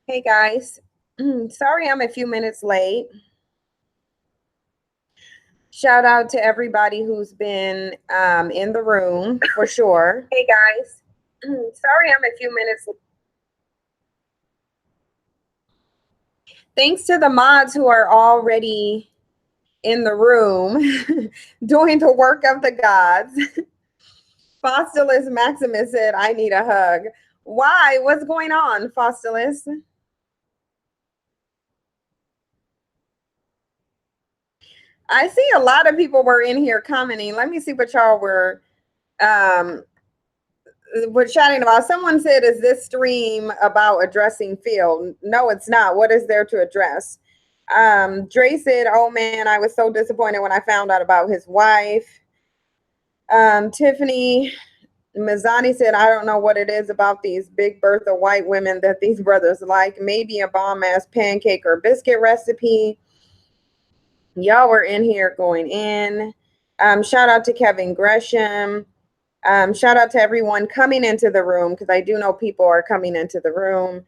Hey guys, sorry I'm a few minutes late. Shout out to everybody who's been in the room for sure. Hey guys, sorry I'm a few minutes late. Thanks to the mods who are already in the room doing the work of the gods. Faustulus Maximus said, I need a hug. Why? What's going on, Faustulus? I see a lot of people were in here commenting. Let me see what y'all um we're chatting about. Someone said, is this stream about addressing Phil? No, it's not. What is there to address? Dre said, oh man, I was so disappointed when I found out about his wife. Tiffany Mazzani said, I don't know what it is about these Big Bertha white women that these brothers like. Maybe a bomb ass pancake or biscuit recipe. Y'all were in here going in. Shout out to Kevin Gresham. Shout out to everyone coming into the room, because I do know people are coming into the room.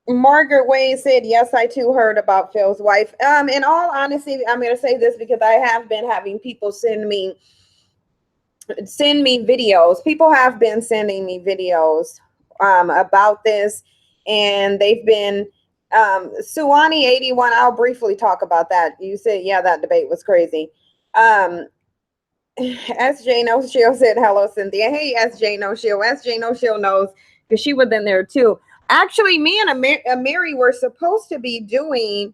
Margaret Wade said, yes, I too heard about Phil's wife. In all honesty, I'm going to say this because I have been having people send me videos. People have been sending me videos about this, and they've been Suwani 81. I'll briefly talk about that. You said, yeah, that debate was crazy. SJ No Shield said hello, Cynthia. Hey, SJ No Shield. SJ No Shield knows because she was in there too. Actually, me and Amiri were supposed to be doing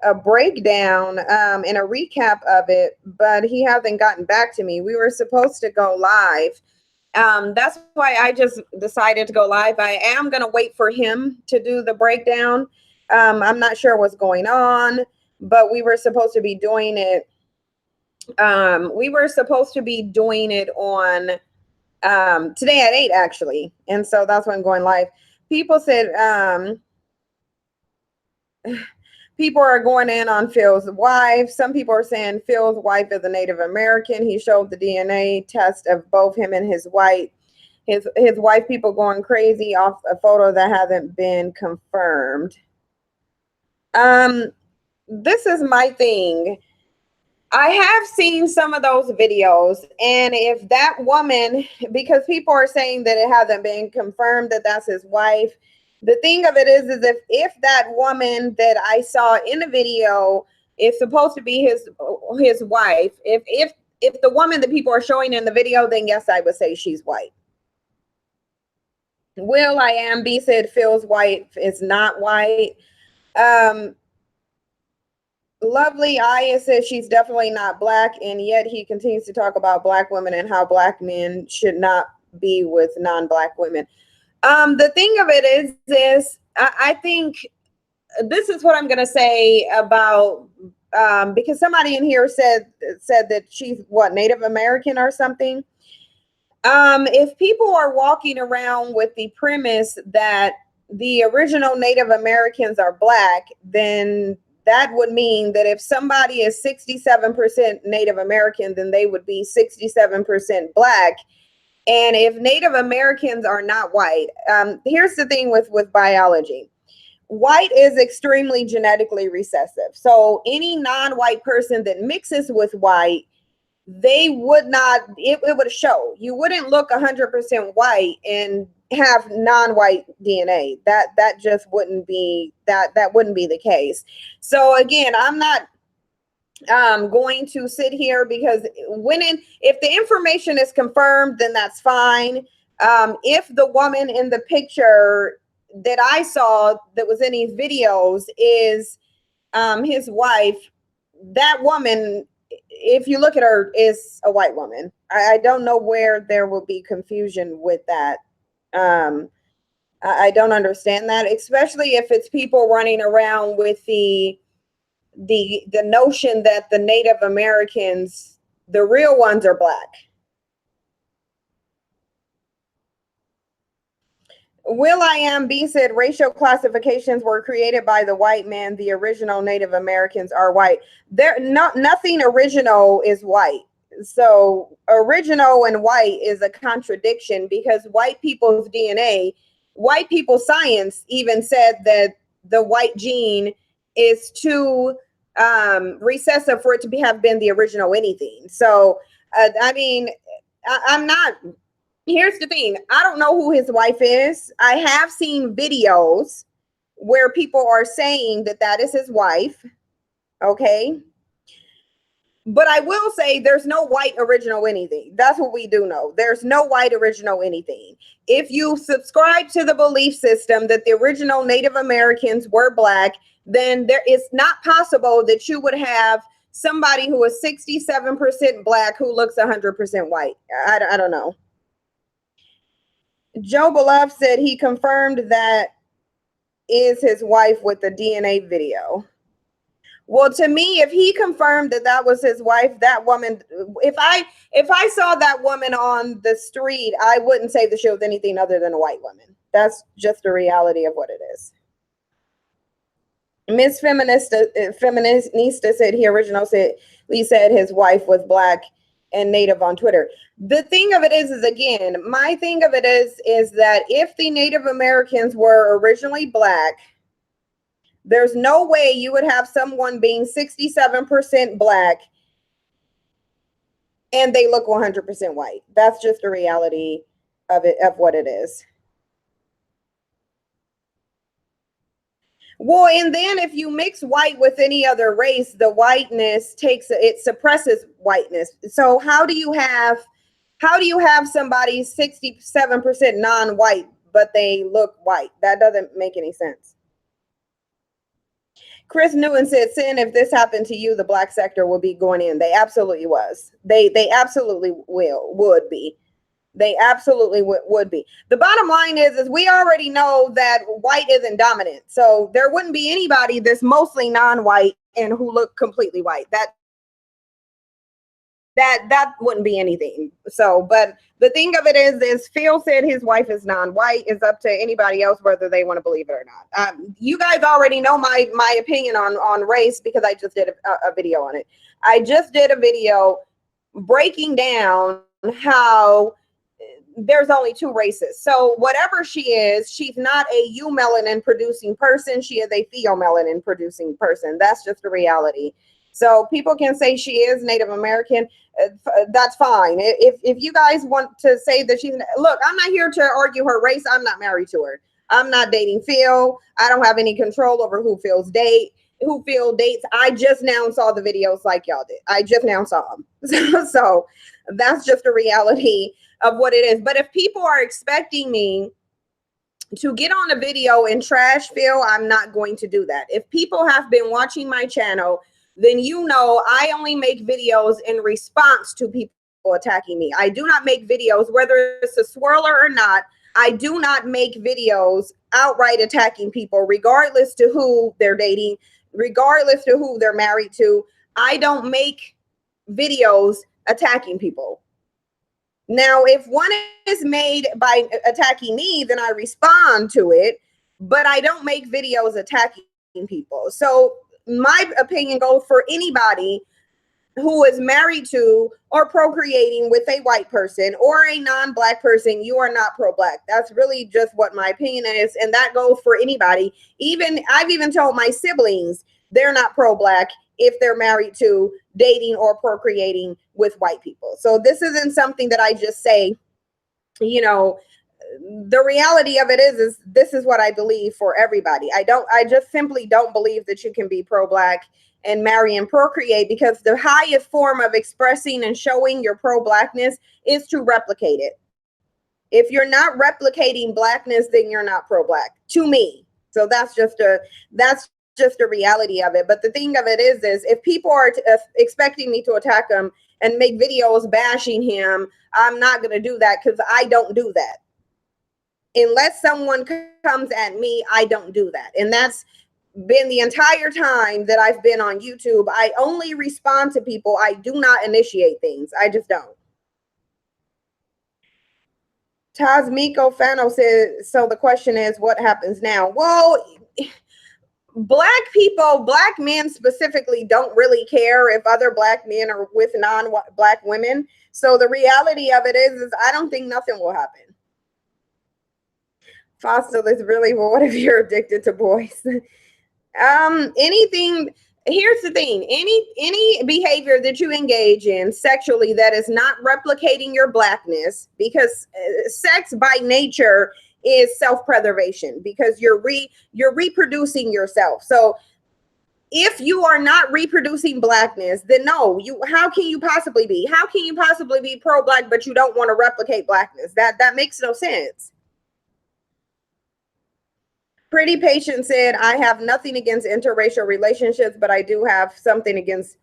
a breakdown and a recap of it, but he hasn't gotten back to me. We were supposed to go live. That's why I just decided to go live. I am going to wait for him to do the breakdown. I'm not sure what's going on, but we were supposed to be doing it. We were supposed to be doing it on today at 8 actually, and so that's when I'm going live. People said people are going in on Phil's wife. Some people are saying Phil's wife is a Native American. He showed the DNA test of both him and his wife. His wife, people going crazy off a photo that hasn't been confirmed. This is my thing. I have seen some of those videos, and if that woman, because people are saying that it hasn't been confirmed that that's his wife, the thing of it is if that woman that I saw in the video is supposed to be his wife, if the woman that people are showing in the video, then yes, I would say she's white. Will I am B said Phil's wife is not white. Lovely Aya says she's definitely not black, and yet he continues to talk about black women and how black men should not be with non-black women. The thing of it is this, I think this is what I'm going to say about because somebody in here said that she's what, Native American or something. If people are walking around with the premise that the original Native Americans are black, then that would mean that if somebody is 67% Native American, then they would be 67% black. And if Native Americans are not white, here's the thing with biology. White is extremely genetically recessive. So any non-white person that mixes with white, they would not, it would show. You wouldn't look 100% white and have non-white DNA. That just wouldn't be, that wouldn't be the case. So again, I'm not going to sit here because if the information is confirmed, then that's fine. If the woman in the picture that I saw that was in these videos is his wife, that woman, if you look at her, is a white woman. I don't know where there will be confusion with that. I don't understand that, especially if it's people running around with the notion that the Native Americans, the real ones, are black. Will I Am B said racial classifications were created by the white man. The original Native Americans are white. Nothing original is white. So original and white is a contradiction because white people's DNA, white people science even said that the white gene is too recessive for it to have been the original anything. So I mean, I'm not. Here's the thing. I don't know who his wife is. I have seen videos where people are saying that that is his wife. Okay. But I will say there's no white original anything. That's what we do know. There's no white original anything. If you subscribe to the belief system that the original Native Americans were black, then there is not possible that you would have somebody who is 67% black who looks 100% white. I don't know. Joe Beloved said he confirmed that is his wife with the DNA video. Well, to me, if he confirmed that that was his wife, that woman, if I saw that woman on the street, I wouldn't say that she was anything other than a white woman. That's just the reality of what it is. Miss Feminista said he originally said his wife was black and native on Twitter. The thing of it is again, my thing of it is that if the Native Americans were originally black, there's no way you would have someone being 67% black and they look 100% white. That's just the reality of it, of what it is. Well, and then if you mix white with any other race, the whiteness it suppresses whiteness. So how do you have somebody 67% non-white, but they look white? That doesn't make any sense. Chris Newton said, "Sin, if this happened to you, the black sector will be going in." They absolutely was. They absolutely would be. They absolutely would be. The bottom line is we already know that white isn't dominant. So there wouldn't be anybody that's mostly non-white and who look completely white. That wouldn't be anything. So, but the thing of it is Phil said his wife is non-white. It's up to anybody else whether they want to believe it or not. You guys already know my opinion on race because I just did a video on it. I just did a video breaking down how there's only two races. So whatever she is, she's not a eumelanin producing person. She is a pheomelanin producing person. That's just the reality. So people can say she is Native American. That's fine. If you guys want to say that she's, look, I'm not here to argue her race. I'm not married to her. I'm not dating Phil. I don't have any control over who Phil dates. I just now saw the videos like y'all did. I just now saw them. So that's just a reality of what it is. But if people are expecting me to get on a video and trash Phil, I'm not going to do that. If people have been watching my channel, then you know I only make videos in response to people attacking me. I do not make videos, whether it's a swirler or not. I do not make videos outright attacking people, regardless to who they're dating, regardless to who they're married to. I don't make videos attacking people. Now, if one is made by attacking me, then I respond to it, but I don't make videos attacking people. So my opinion goes for anybody who is married to or procreating with a white person or a non-black person. You are not pro-black. That's really just what my opinion is. And that goes for anybody. I've even told my siblings they're not pro-black if they're married to, dating, or procreating with white people. So this isn't something that I just say, you know. The reality of it is this is what I believe for everybody. I just simply don't believe that you can be pro-black and marry and procreate, because the highest form of expressing and showing your pro-blackness is to replicate it. If you're not replicating blackness, then you're not pro-black to me. So that's just a reality of it. But the thing of it is if people are expecting me to attack him and make videos bashing him, I'm not going to do that, because I don't do that. Unless someone comes at me, I don't do that. And that's been the entire time that I've been on YouTube. I only respond to people. I do not initiate things. I just don't. Tasmiko Fano says, so the question is, what happens now? Well, black people, black men specifically, don't really care if other black men are with non-black women. So the reality of it is I don't think nothing will happen. Fossil is really, well, what if you're addicted to boys? Anything. Here's the thing: any behavior that you engage in sexually that is not replicating your blackness, because sex by nature is self-preservation, because you're reproducing yourself. So if you are not reproducing blackness, then no, how can you possibly be? How can you possibly be pro-black but you don't want to replicate blackness? That makes no sense. Pretty Patient said, I have nothing against interracial relationships, but I do have something against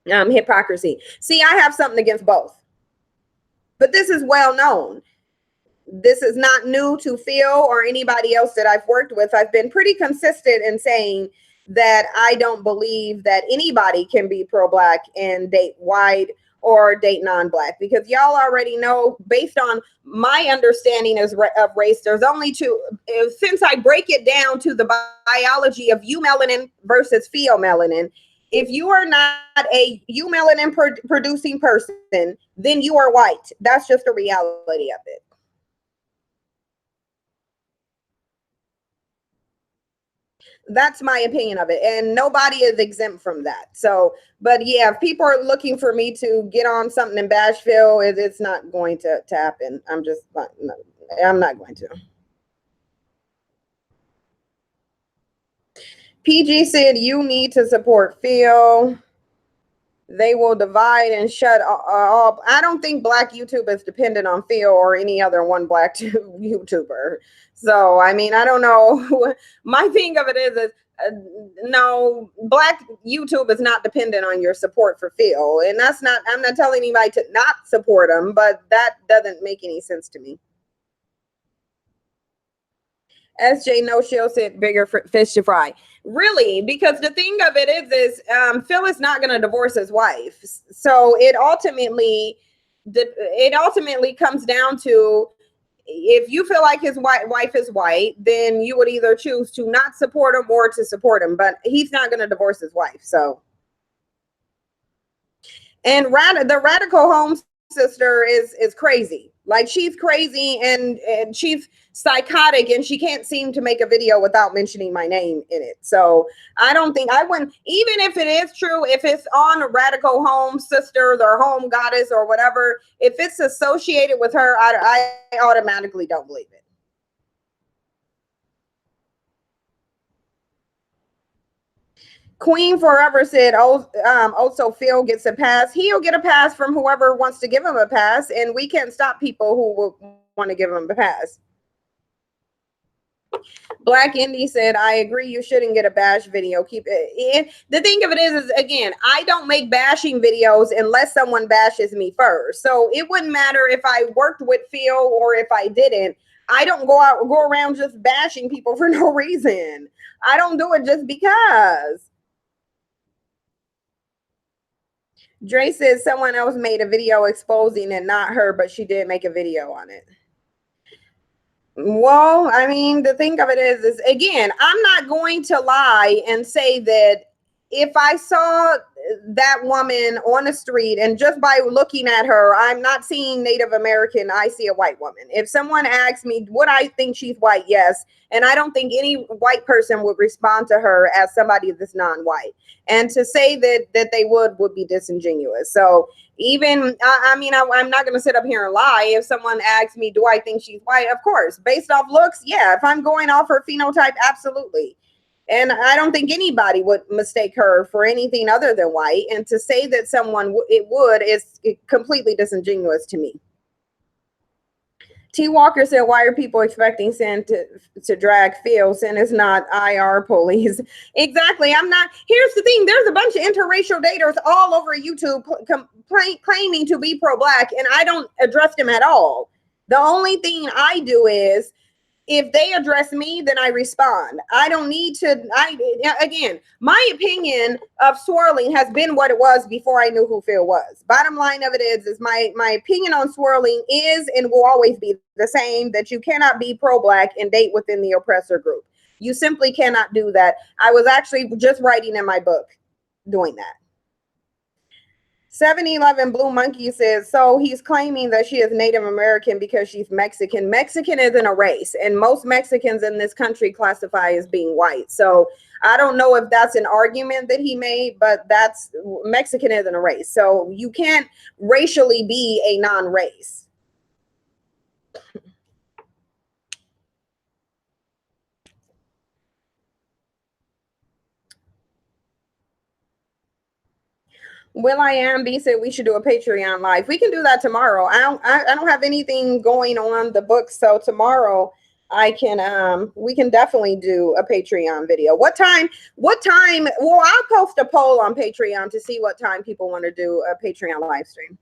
hypocrisy. See, I have something against both. But this is well known. This is not new to Phil or anybody else that I've worked with. I've been pretty consistent in saying that I don't believe that anybody can be pro-black and date white or date non-black, because y'all already know, based on my understanding of race, there's only two. Since I break it down to the biology of eumelanin versus pheomelanin, if you are not a eumelanin producing person, then you are white. That's just the reality of it. That's my opinion of it, and nobody is exempt from that. So, but yeah, if people are looking for me to get on something in Bashville, it's not going to happen. I'm not going to. PG said you need to support Phil. They will divide and shut all. I don't think black YouTube is dependent on Phil or any other one black YouTuber. So, I mean, I don't know. My thing of it is no, black YouTube is not dependent on your support for Phil. And that's not, I'm not telling anybody to not support him, but that doesn't make any sense to me. SJ No Shield said bigger fish to fry. Really, because the thing of it is Phil is not going to divorce his wife. So it ultimately comes down to, if you feel like his wife is white, then you would either choose to not support him or to support him. But he's not going to divorce his wife. So, and the radical home sister is crazy. Like, she's crazy and she's psychotic, and she can't seem to make a video without mentioning my name in it. So I don't think I wouldn't, even if it is true, if it's on Radical Home Sisters or Home Goddess or whatever, if it's associated with her, I automatically don't believe it. Queen Forever said, also Phil gets a pass. He'll get a pass from whoever wants to give him a pass, and we can't stop people who will want to give him a pass. Black Indy said, I agree, you shouldn't get a bash video. Keep it. The thing of it is again, I don't make bashing videos unless someone bashes me first. So it wouldn't matter if I worked with Phil or if I didn't. I don't go around just bashing people for no reason. I don't do it just because. Dre says someone else made a video exposing it, not her, but she did make a video on it. Well, I mean, the thing of it is again, I'm not going to lie and say that if I saw that woman on the street and just by looking at her, I'm not seeing Native American, I see a white woman. If someone asks me, would I think she's white? Yes. And I don't think any white person would respond to her as somebody that's non-white. And to say that they would be disingenuous. So even, I mean, I'm not going to sit up here and lie. If someone asks me, do I think she's white? Of course. Based off looks, yeah. If I'm going off her phenotype, absolutely. And I don't think anybody would mistake her for anything other than white. And to say that someone it would is completely disingenuous to me. T. Walker said, why are people expecting Sin to drag Phil? Sin is not IR police. Exactly. I'm not. Here's the thing. There's a bunch of interracial daters all over YouTube claiming to be pro-black, and I don't address them at all. The only thing I do is, if they address me, then I respond. I don't need to. Again, my opinion of swirling has been what it was before I knew who Phil was. Bottom line of it is my opinion on swirling is and will always be the same, that you cannot be pro-black and date within the oppressor group. You simply cannot do that. I was actually just writing in my book doing that. 7-Eleven Blue Monkey says, so he's claiming that she is Native American because she's Mexican. Mexican isn't a race, and most Mexicans in this country classify as being white. So I don't know if that's an argument that he made, but that's Mexican isn't a race. So you can't racially be a non-race. Will I am B said we should do a Patreon live. We can do that tomorrow. I don't have anything going on the book, so tomorrow I can we can definitely do a Patreon video. What time? Well, I'll post a poll on Patreon to see what time people want to do a Patreon live stream.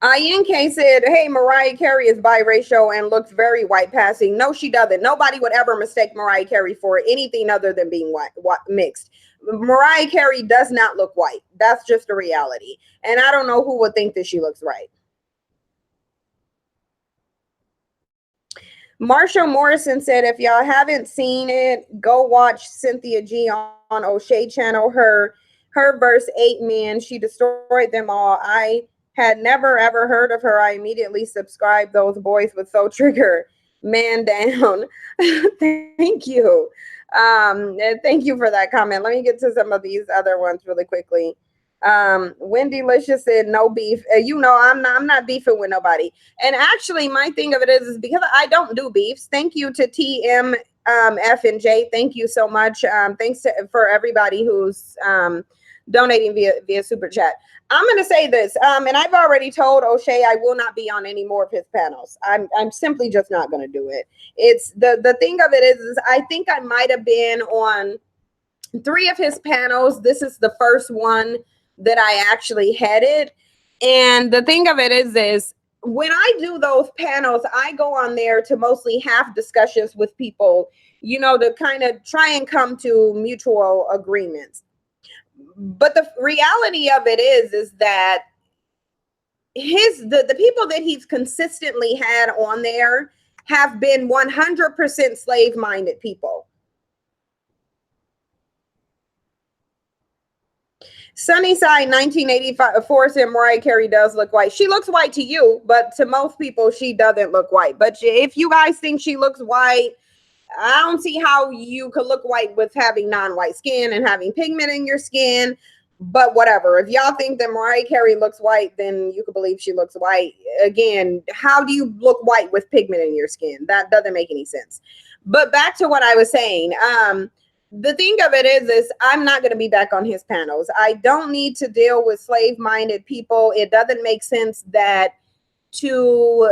INK said, hey, Mariah Carey is biracial and looks very white passing. No, she doesn't. Nobody would ever mistake Mariah Carey for anything other than being white mixed. Mariah Carey does not look white. That's just a reality. And I don't know who would think that she looks right. Marshall Morrison said, if y'all haven't seen it, go watch Cynthia G on O'Shea channel. Her verse 8 men, she destroyed them all. I had never ever heard of her. I immediately subscribed. Those boys with So Trigger, man down. Thank you. Thank you for that comment. Let me get to some of these other ones really quickly. Wendy Licious said no beef. I'm not beefing with nobody. And actually, my thing of it is because I don't do beefs. Thank you to TM F and J. Thank you so much. Thanks for everybody who's donating via super chat. I'm going to say this, and I've already told O'Shea I will not be on any more of his panels. I'm simply just not going to do it. It's the thing of it is I think I might have been on 3 of his panels. This is the first one that I actually headed. And the thing of it is when I do those panels, I go on there to mostly have discussions with people, to kind of try and come to mutual agreements. But the reality of it is that the people that he's consistently had on there have been 100% slave-minded people. Sunnyside 1984 said Mariah Carey does look white. She looks white to you, but to most people, she doesn't look white. But if you guys think she looks white, I don't see how you could look white with having non-white skin and having pigment in your skin. But whatever. If y'all think that Mariah Carey looks white, then you could believe she looks white. Again, how do you look white with pigment in your skin? That doesn't make any sense. But back to what I was saying. The thing of it is I'm not going to be back on his panels. I don't need to deal with slave-minded people. It doesn't make sense that you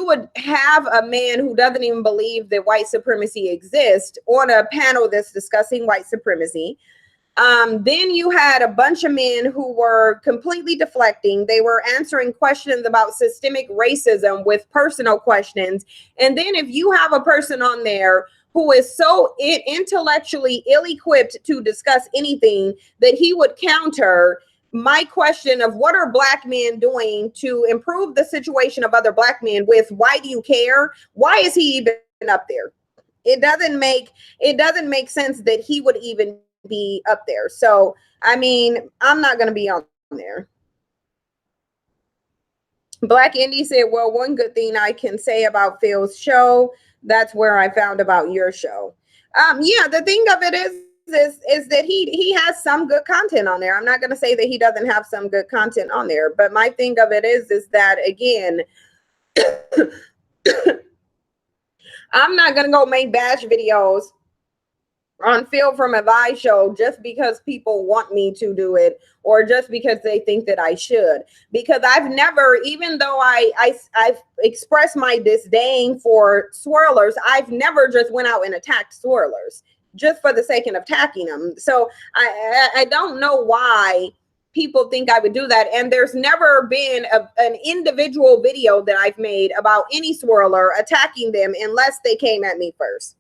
would have a man who doesn't even believe that white supremacy exists on a panel that's discussing white supremacy. Then you had a bunch of men who were completely deflecting. They were answering questions about systemic racism with personal questions. And then if you have a person on there who is so intellectually ill-equipped to discuss anything that he would counter my question of what are black men doing to improve the situation of other black men with why do you care? Why is he even up there? It doesn't make sense that he would even be up there. So, I mean, I'm not going to be on there. Black Indy said, well, one good thing I can say about Phil's show, that's where I found about your show. Yeah, the thing of it is that he has some good content on there. I'm not going to say that he doesn't have some good content on there, but my thing of it is that, again, I'm not going to go make bash videos on Phil from Advice show just because people want me to do it or just because they think that I should. Because I've never, even though I've expressed my disdain for swirlers, I've never just went out and attacked swirlers just for the sake of attacking them. So I don't know why people think I would do that. And there's never been an individual video that I've made about any swirler attacking them unless they came at me first.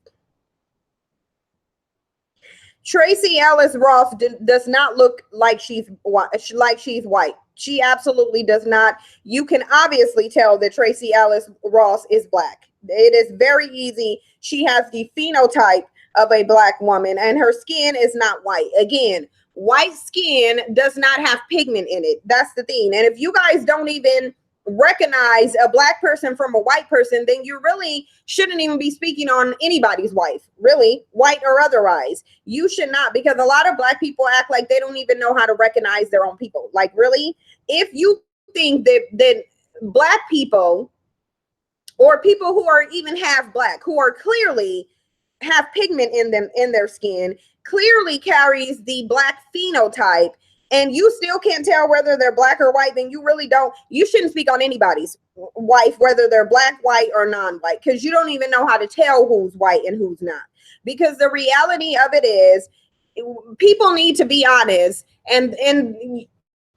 Tracy Ellis Ross does not look like she's white. She absolutely does not. You can obviously tell that Tracy Ellis Ross is black. It is very easy. She has the phenotype of a black woman, and her skin is not white. Again, white skin does not have pigment in it. That's the thing. And if you guys don't even recognize a black person from a white person, then you really shouldn't even be speaking on anybody's wife, really, white or otherwise. You should not, because a lot of black people act like they don't even know how to recognize their own people. Like, really, if you think that black people or people who are even half black, who are clearly have pigment in them, in their skin, clearly carries the black phenotype, and you still can't tell whether they're black or white, then you shouldn't speak on anybody's wife, whether they're black, white, or non-white, because you don't even know how to tell who's white and who's not. Because the reality of it is, people need to be honest, and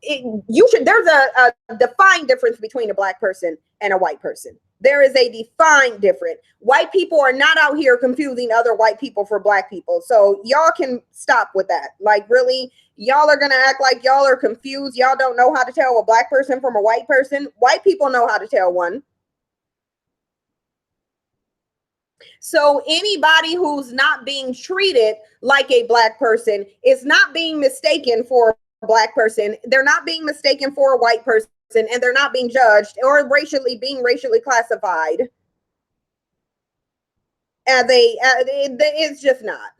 there's a defined difference between a black person and a white person. There is a defined difference. White people are not out here confusing other white people for black people. So y'all can stop with that. Like, really, y'all are going to act like y'all are confused. Y'all don't know how to tell a black person from a white person. White people know how to tell one. So anybody who's not being treated like a black person is not being mistaken for a black person. They're not being mistaken for a white person, and they're not being judged or being racially classified as it's just not.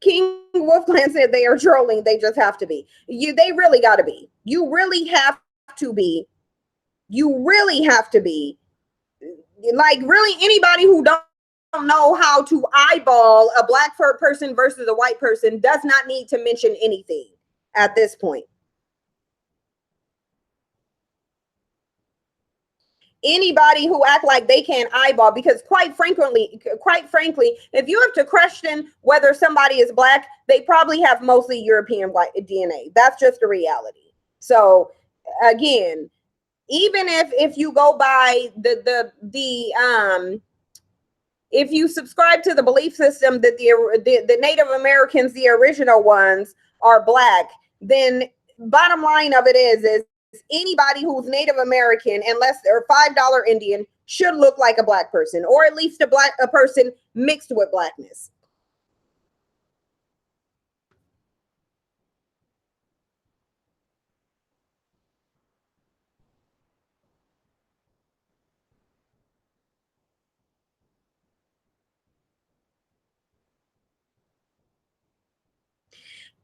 King Wolfclan said they are trolling. They just have to be. They really got to be. You really have to be. You really have to be. Like, really, anybody who don't know how to eyeball a black person versus a white person does not need to mention anything at this point. Anybody who act like they can't eyeball, because quite frankly, if you have to question whether somebody is black, they probably have mostly European white DNA. That's just a reality. So again, even if you go by if you subscribe to the belief system that the Native Americans, the original ones, are black, then bottom line of it is anybody who's Native American, unless they're $5 Indian, should look like a black person, or at least a person mixed with blackness.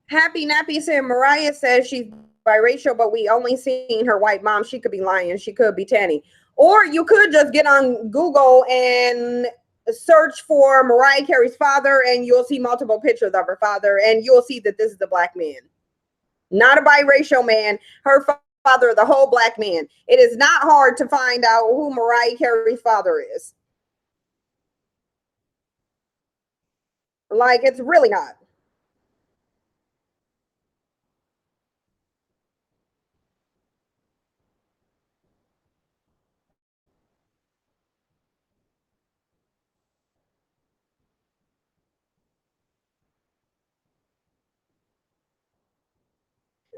Happy Nappy said Mariah says she's biracial, but we only seen her white mom. She could be lying. She could be tanny. Or you could just get on Google and search for Mariah Carey's father, and you'll see multiple pictures of her father, and you'll see that this is a black man, not a biracial man. Her father, the whole black man. It is not hard to find out who Mariah Carey's father is. Like, it's really not.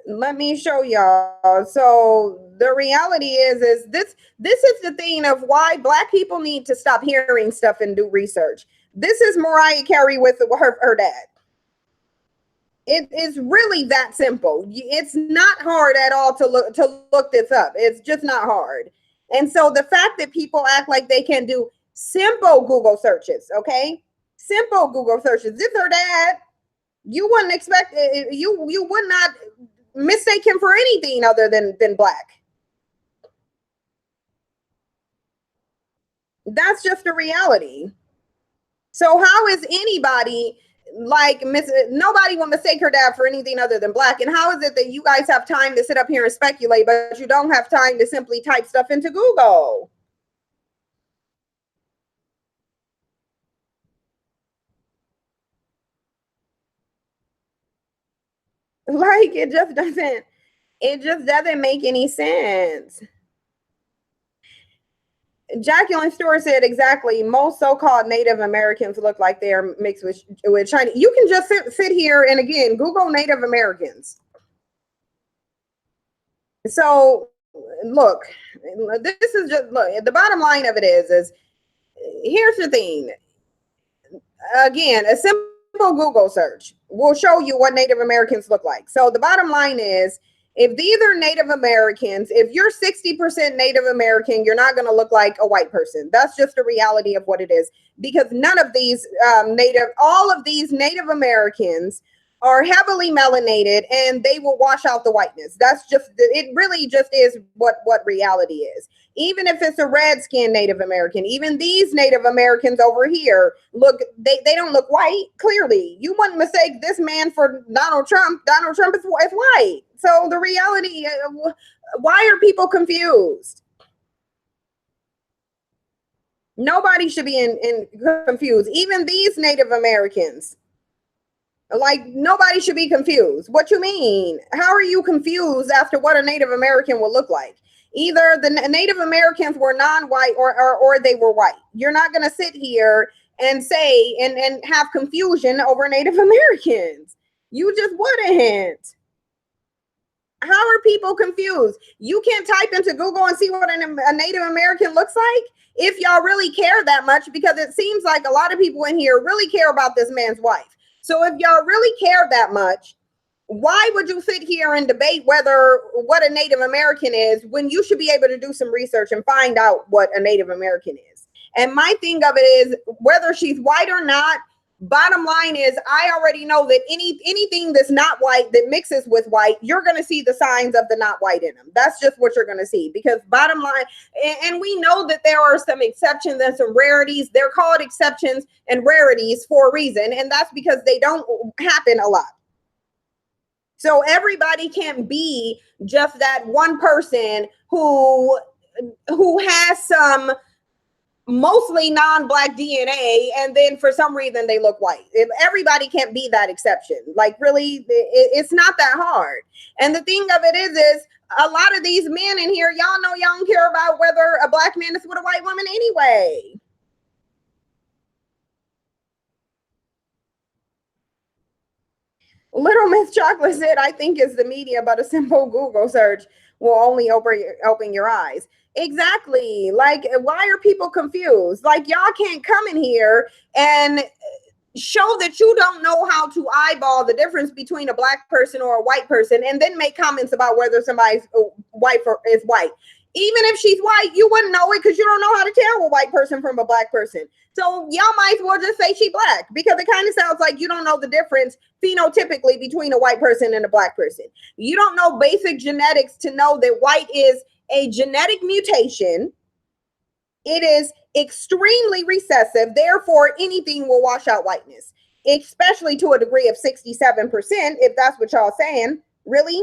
Let me show y'all. So the reality is this is the thing of why black people need to stop hearing stuff and do research. This is Mariah Carey with her dad. It is really that simple. It's not hard at all to look this up. It's just not hard. And so the fact that people act like they can do simple Google searches, okay? Simple Google searches. This her dad. You wouldn't expect you would not mistake him for anything other than black. That's just a reality. So how is anybody nobody will mistake her dad for anything other than black? And how is it that you guys have time to sit up here and speculate, but you don't have time to simply type stuff into Google? Like, it just doesn't make any sense. Jacqueline Stewart said exactly. Most so-called Native Americans look like they are mixed with Chinese. You can just sit here and again Google Native Americans. So look, this is just look. The bottom line of it is here's the thing. Again, a simple Google search will show you what Native Americans look like. So the bottom line is, if these are Native Americans, if you're 60% Native American, you're not going to look like a white person. That's just the reality of what it is. Because none of these all of these Native Americans are heavily melanated, and they will wash out the whiteness. That's just, it really just is what reality is. Even if it's a red-skinned Native American, even these Native Americans over here look, they don't look white. Clearly, you wouldn't mistake this man for Donald Trump. Donald Trump is white. So the reality, why are people confused? Nobody should be in confused. Even these Native Americans. Like, nobody should be confused. What you mean? How are you confused after what a Native American will look like? Either the Native Americans were non-white or they were white. You're not going to sit here and say and have confusion over Native Americans. You just wouldn't. How are people confused? You can't type into Google and see what a Native American looks like if y'all really care that much, because it seems like a lot of people in here really care about this man's wife. So if y'all really care that much, why would you sit here and debate what a Native American is when you should be able to do some research and find out what a Native American is? And my thing of it is, whether she's white or not, bottom line is, I already know that anything that's not white that mixes with white, you're going to see the signs of the not white in them. That's just what you're going to see, because bottom line, and we know that there are some exceptions and some rarities. They're called exceptions and rarities for a reason, and that's because they don't happen a lot. So everybody can't be just that one person who has some mostly non-black DNA, and then for some reason they look white. Everybody can't be that exception. Like, really, it's not that hard. And the thing of it is a lot of these men in here, y'all know y'all don't care about whether a black man is with a white woman anyway. Little Miss Chocolate said, I think it's the media, but a simple Google search will only open your eyes. Exactly. Like, why are people confused? Like, y'all can't come in here and show that you don't know how to eyeball the difference between a black person or a white person, and then make comments about whether somebody's white or is white. Even if she's white, you wouldn't know it because you don't know how to tell a white person from a black person. So y'all might as well just say she black, because it kind of sounds like you don't know the difference phenotypically between a white person and a black person. You don't know basic genetics to know that white is a genetic mutation. It is extremely recessive. Therefore, anything will wash out whiteness, especially to a degree of 67%, if that's what y'all saying. Really?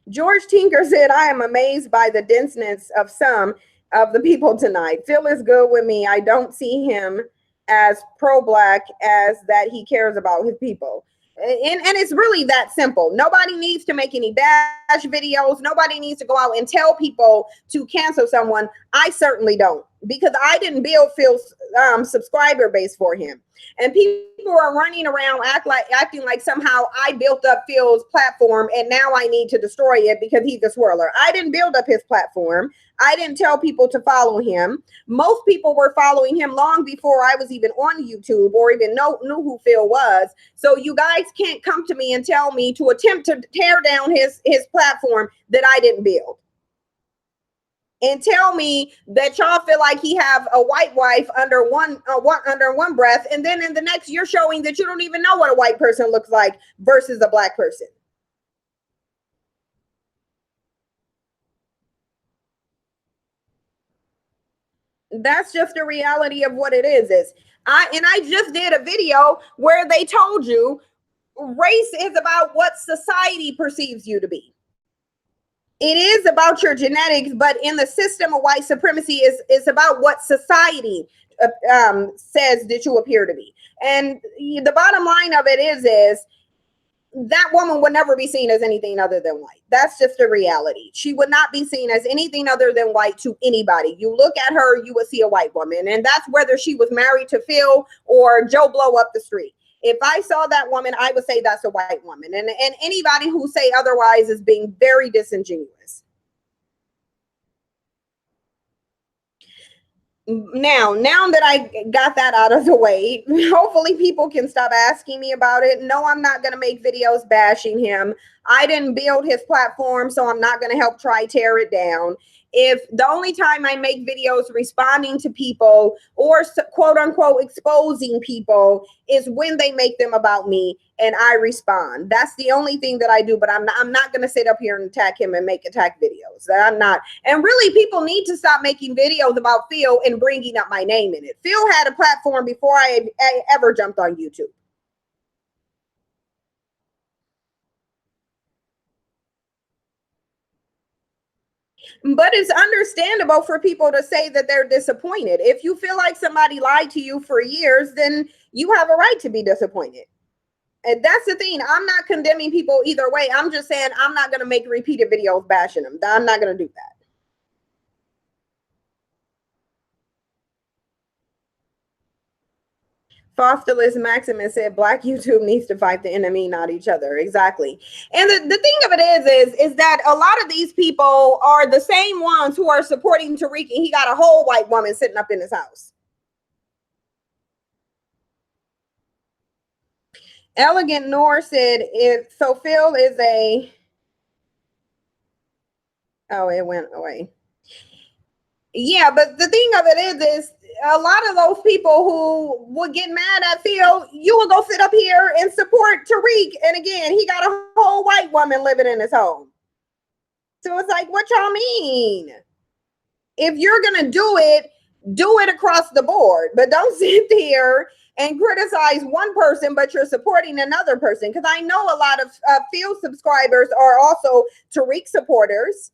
George Tinker said, I am amazed by the denseness of some of the people tonight. Phil is good with me. I don't see him as pro-black as that he cares about his people. And it's really that simple. Nobody needs to make any bash videos. Nobody needs to go out and tell people to cancel someone. I certainly don't, because I didn't build Phil's subscriber base for him. And people are running around acting like somehow I built up Phil's platform and now I need to destroy it because he's a swirler. I didn't build up his platform. I didn't tell people to follow him. Most people were following him long before I was even on YouTube or even knew who Phil was. So you guys can't come to me and tell me to attempt to tear down his platform that I didn't build. And tell me that y'all feel like he have a white wife under one breath, and then in the next you're showing that you don't even know what a white person looks like versus a black person. That's just the reality of what it is. I just did a video where they told you race is about what society perceives you to be. It is about your genetics, but in the system of white supremacy is about what society says that you appear to be. And the bottom line of it is that woman would never be seen as anything other than white. That's just the reality. She would not be seen as anything other than white to anybody. You look at her, you would see a white woman, and that's whether she was married to Phil or Joe Blow up the street. If I saw that woman, I would say that's a white woman, and anybody who say otherwise is being very disingenuous. Now that I got that out of the way, hopefully people can stop asking me about it. No, I'm not going to make videos bashing him. I didn't build his platform, so I'm not going to help try tear it down. If the only time I make videos responding to people or quote unquote exposing people is when they make them about me and I respond. That's the only thing that I do, but I'm not going to sit up here and attack him and make attack videos. I'm not. And really, people need to stop making videos about Phil and bringing up my name in it. Phil had a platform before I ever jumped on YouTube. But it's understandable for people to say that they're disappointed. If you feel like somebody lied to you for years, then you have a right to be disappointed. And that's the thing. I'm not condemning people either way. I'm just saying I'm not going to make repeated videos bashing them. I'm not going to do that. Fosterless Maximus said Black YouTube needs to fight the enemy, not each other. Exactly. And the thing of it is that a lot of these people are the same ones who are supporting Tariq, and he got a whole white woman sitting up in his house. Elegant Nor said, "If so, Phil is a." Oh, it went away. Yeah, but the thing of it is a lot of those people who would get mad at Phil, you will go sit up here and support Tariq. And again, he got a whole white woman living in his home. So it's like, what y'all mean? If you're going to do it across the board, but don't sit there and criticize one person, but you're supporting another person. Because I know a lot of Phil subscribers are also Tariq supporters.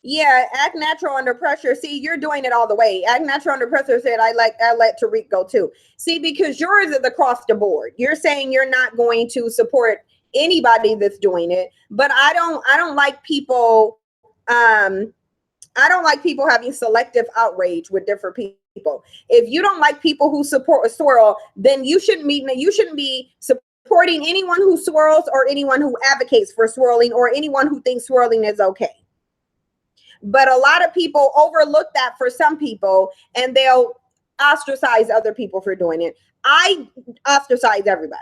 Yeah, act natural under pressure. See, you're doing it all the way. Act natural under pressure said I let Tariq go too. See, because yours is across the board. You're saying you're not going to support anybody that's doing it, but I don't like people I don't like people having selective outrage with different people. If you don't like people who support a swirl, then you shouldn't be supporting anyone who swirls or anyone who advocates for swirling or anyone who thinks swirling is okay. But a lot of people overlook that for some people, and they'll ostracize other people for doing it. I ostracize everybody.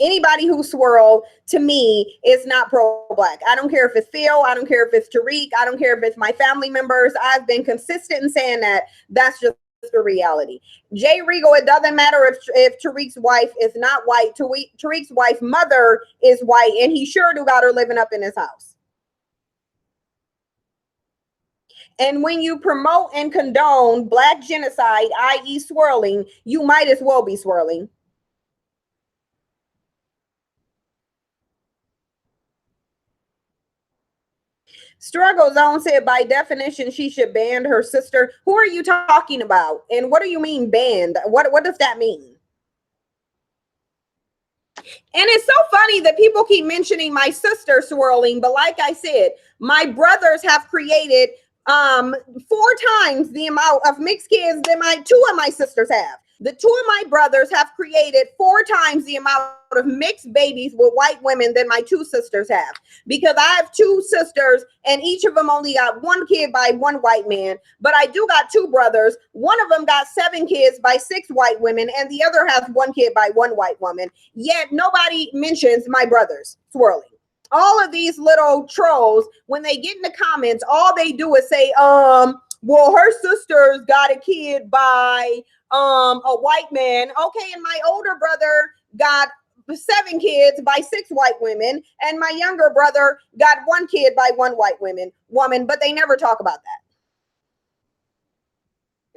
Anybody who swirl to me is not pro-black. I don't care if it's Phil. I don't care if it's Tariq. I don't care if it's my family members. I've been consistent in saying that. That's just the reality. Jay Regal, it doesn't matter if Tariq's wife is not white. Tariq's wife's mother is white, and he sure do got her living up in his house. And when you promote and condone Black genocide, i.e. swirling, you might as well be swirling. Struggle Zone said, by definition, she should ban her sister. Who are you talking about? And what do you mean banned? What does that mean? And it's so funny that people keep mentioning my sister swirling, but like I said, my brothers have created 4 times the amount of mixed kids that 2 of my sisters have. The 2 of my brothers have created 4 times the amount of mixed babies with white women than my 2 sisters have, because I have 2 sisters and each of them only got 1 kid by 1 white man. But I do got 2 brothers. One of them got 7 kids by 6 white women, and the other has 1 kid by 1 white woman. Yet nobody mentions my brothers swirling. All of these little trolls, when they get in the comments, all they do is say, well, her sister's got a kid by a white man. Okay, and my older brother got 7 kids by 6 white women, and my younger brother got 1 kid by 1 white woman, but they never talk about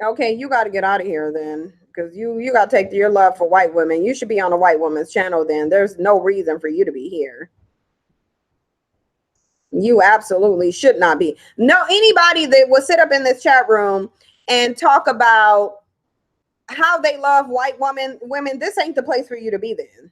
that. Okay, you got to get out of here then, because you got to take your love for white women. You should be on a white woman's channel then. There's no reason for you to be here. You absolutely should not be. No, anybody that will sit up in this chat room and talk about how they love white women, this ain't the place for you to be then.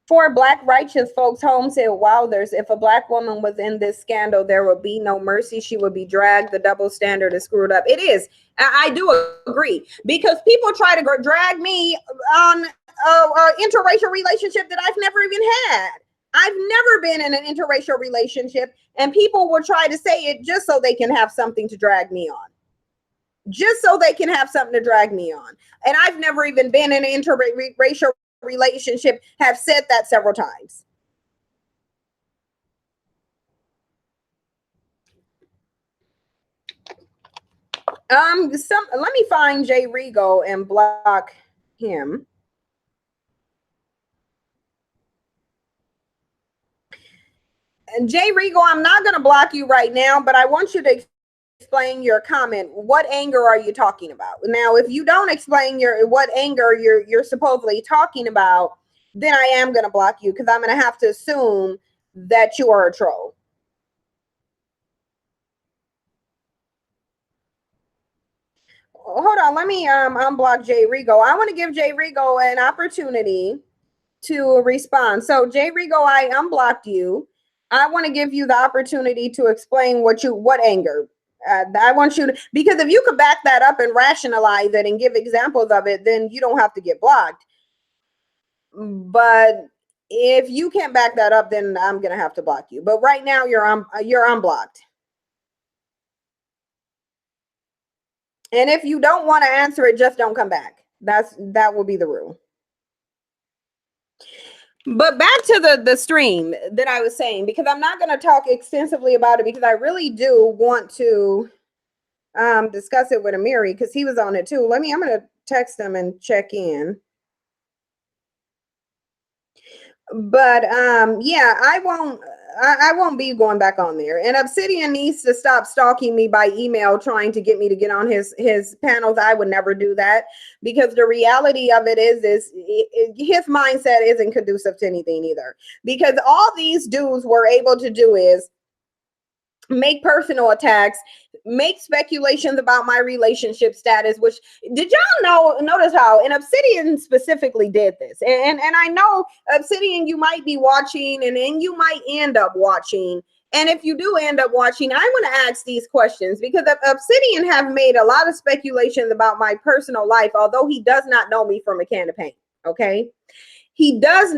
For black righteous folks, Holmes said Wilders, if a black woman was in this scandal, there would be no mercy. She would be dragged. The double standard is screwed up. It is. I do agree because people try to drag me on a interracial relationship that I've never even had. I've never been in an interracial relationship, and people will try to say it just so they can have something to drag me on. Just so they can have something to drag me on. And I've never even been in an interracial relationship, have said that several times. Let me find Jay Rigo and block him. And Jay Rigo, I'm not going to block you right now, but I want you to explain your comment. What anger are you talking about? Now, if you don't explain your what anger you're supposedly talking about, then I am going to block you because I'm going to have to assume that you are a troll. Hold on, let me unblock Jay Rigo. I want to give Jay Rigo an opportunity to respond. So Jay Rigo, I unblocked you. I want to give you the opportunity to explain what anger. I want you to, because if you could back that up and rationalize it and give examples of it, then you don't have to get blocked. But if you can't back that up, then I'm gonna have to block you. But right now you're unblocked. And if you don't want to answer it, just don't come back. That will be the rule. But back to the stream that I was saying, because I'm not going to talk extensively about it because I really do want to discuss it with Amiri because he was on it too. I'm going to text him and check in. But yeah, I won't be going back on there. And Obsidian needs to stop stalking me by email trying to get me to get on his panels. I would never do that because the reality of it is his mindset isn't conducive to anything either. Because all these dudes were able to do is make personal attacks, make speculations about my relationship status, which did y'all notice how, and Obsidian specifically did this. And I know Obsidian, you might be watching and you might end up watching. And if you do end up watching, I want to ask these questions because Obsidian have made a lot of speculations about my personal life, although he does not know me from a can of paint. Okay. He does.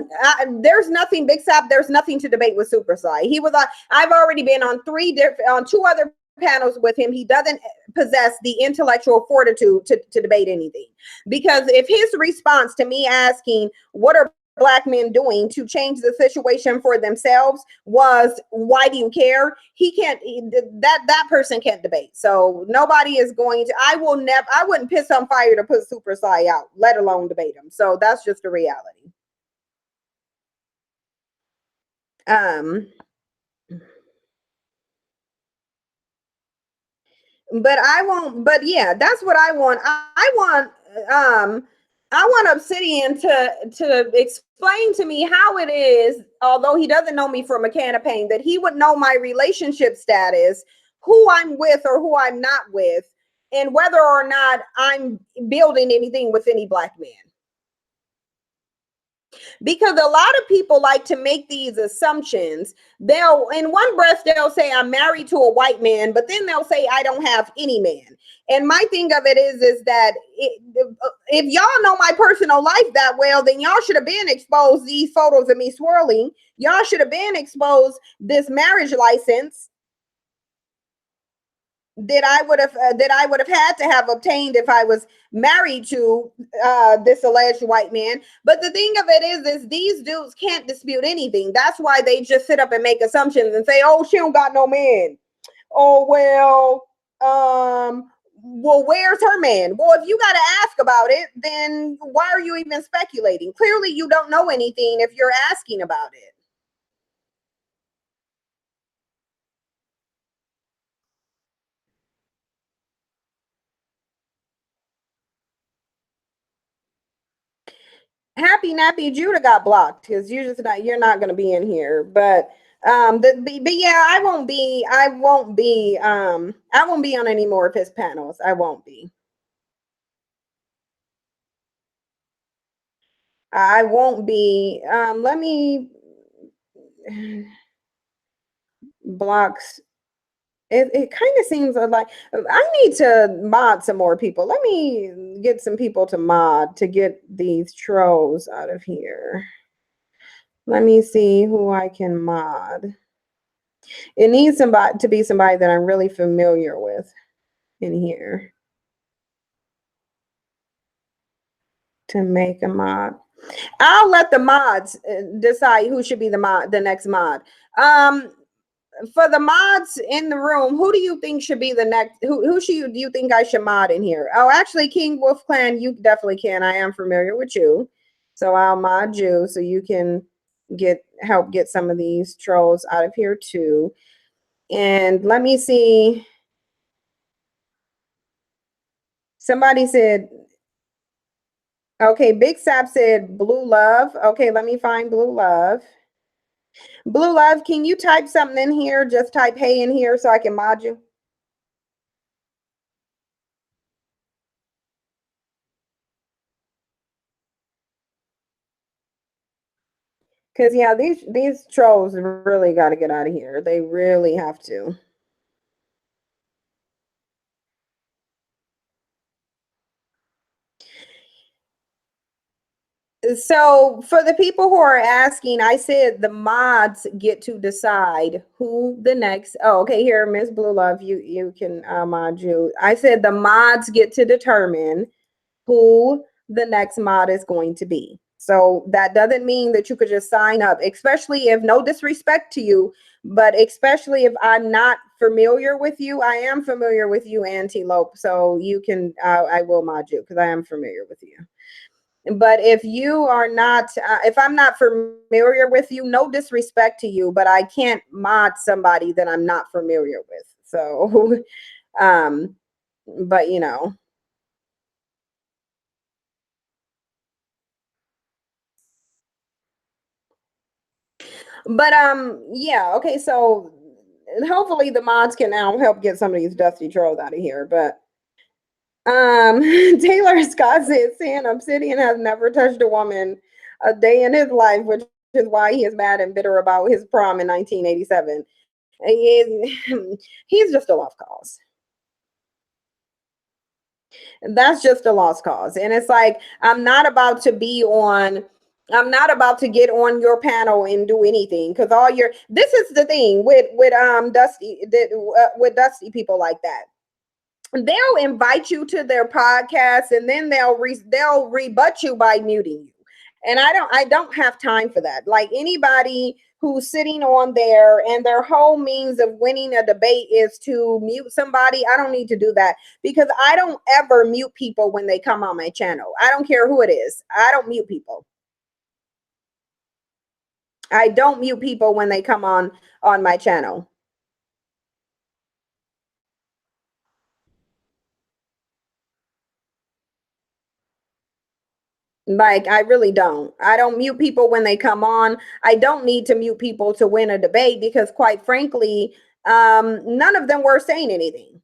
There's nothing, Big Sap. There's nothing to debate with Super Sly. He was on. I've already been on two other panels with him. He doesn't possess the intellectual fortitude to debate anything. Because if his response to me asking, "What are black men doing to change the situation for themselves?" was, "Why do you care?" He can't. That person can't debate. So nobody is going to. I will never. I wouldn't piss on fire to put Super Sly out, let alone debate him. So that's just the reality. Um, but I won't. But yeah, that's what I want. Um, I want Obsidian to explain to me how it is, although he doesn't know me from a can of paint, that he would know my relationship status, who I'm with or who I'm not with, and whether or not I'm building anything with any black man. Because a lot of people like to make these assumptions. They'll, in one breath, they'll say I'm married to a white man, but then they'll say I don't have any man. And my thing of it is that if y'all know my personal life that well, then y'all should have been exposed these photos of me swirling. Y'all should have been exposed this marriage license that I would have had to have obtained if I was married to this alleged white man. But the thing of it is these dudes can't dispute anything. That's why they just sit up and make assumptions and say, "Oh, she don't got no man." Oh well, where's her man? Well, if you got to ask about it, then why are you even speculating? Clearly, you don't know anything if you're asking about it. Happy Nappy Judah got blocked because you're not going to be in here. But yeah, I won't be on any more of his panels. I won't be. I won't be. Let me blocks. It kind of seems like I need to mod some more people. Let me get some people to mod to get these trolls out of here. Let me see who I can mod. It needs somebody to be somebody that I'm really familiar with in here to make a mod. I'll let the mods decide who should be the next mod. Um, for the mods in the room, who do you think should be the next? Who should do you think I should mod in here? Oh, actually, King Wolf Clan, you definitely can. I am familiar with you, so I'll mod you so you can help get some of these trolls out of here too. And let me see. Somebody said, okay, Big Sap said Blue Love. Okay, let me find Blue Love. Blue Love, can you type something in here? Just type hey in here so I can mod you. Cause yeah, these trolls really got to get out of here. They really have to. So for the people who are asking, I said the mods get to decide who the next. Oh, okay. Here, Miss Blue Love, you can mod you. I said the mods get to determine who the next mod is going to be. So that doesn't mean that you could just sign up, especially if no disrespect to you, but especially if I'm not familiar with you. I am familiar with you, Antelope. So you can, I will mod you because I am familiar with you. But if you are not, if I'm not familiar with you, no disrespect to you, but I can't mod somebody that I'm not familiar with. So, um, but you know, but yeah, okay, so hopefully the mods can now help get some of these dusty trolls out of here. But Taylor Scott said saying Obsidian has never touched a woman a day in his life, which is why he is mad and bitter about his prom in 1987. He's just a lost cause. That's just a lost cause. And it's like, I'm not about to get on your panel and do anything because this is the thing with Dusty people like that. They'll invite you to their podcast and then they'll rebut you by muting you. And I don't have time for that. Like anybody who's sitting on there and their whole means of winning a debate is to mute somebody, I don't need to do that because I don't ever mute people when they come on my channel. I don't care who it is. I don't mute people. I don't mute people when they come on my channel. Like, I really don't. I don't mute people when they come on. I don't need to mute people to win a debate because, quite frankly, none of them were saying anything.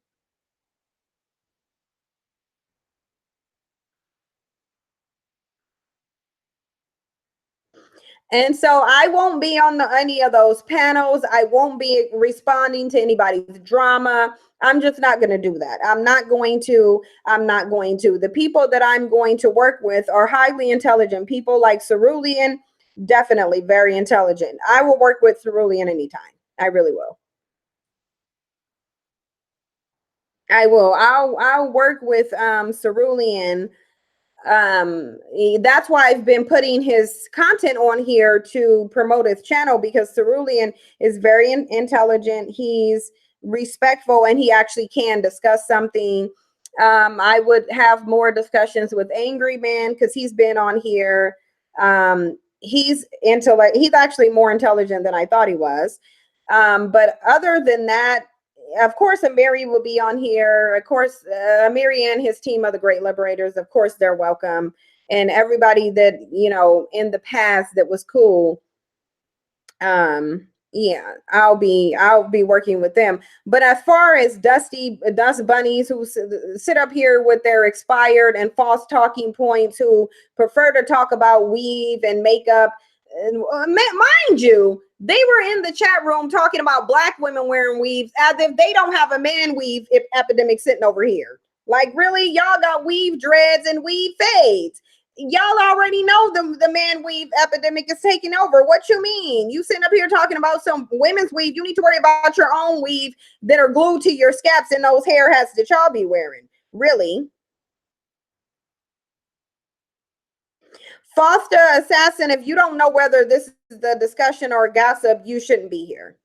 And so I won't be on any of those panels. I won't be responding to anybody's drama. I'm just not going to do that. I'm not going to. I'm not going to. The people that I'm going to work with are highly intelligent people like Cerulean, definitely very intelligent. I will work with Cerulean anytime. I really will. I will. I'll work with Cerulean. That's why I've been putting his content on here to promote his channel because Cerulean is very intelligent. He's respectful and he actually can discuss something. I would have more discussions with Angry Man because he's been on here. He's actually more intelligent than I thought he was. But other than that, of course, Amiri will be on here. Of course, Amiri and his team of the Great Liberators, of course, they're welcome. and everybody that, in the past that was cool. Yeah, I'll be working with them. But as far as dust bunnies who sit up here with their expired and false talking points, who prefer to talk about weave and makeup, and mind you, they were in the chat room talking about black women wearing weaves as if they don't have a man weave epidemic sitting over here. Like, really, y'all got weave dreads and weave fades. Y'all already know the man weave epidemic is taking over. What you mean? You sitting up here talking about some women's weave. You need to worry about your own weave that are glued to your scalps and those hair hats that y'all be wearing. Really? Foster Assassin, if you don't know whether this is the discussion or gossip, you shouldn't be here.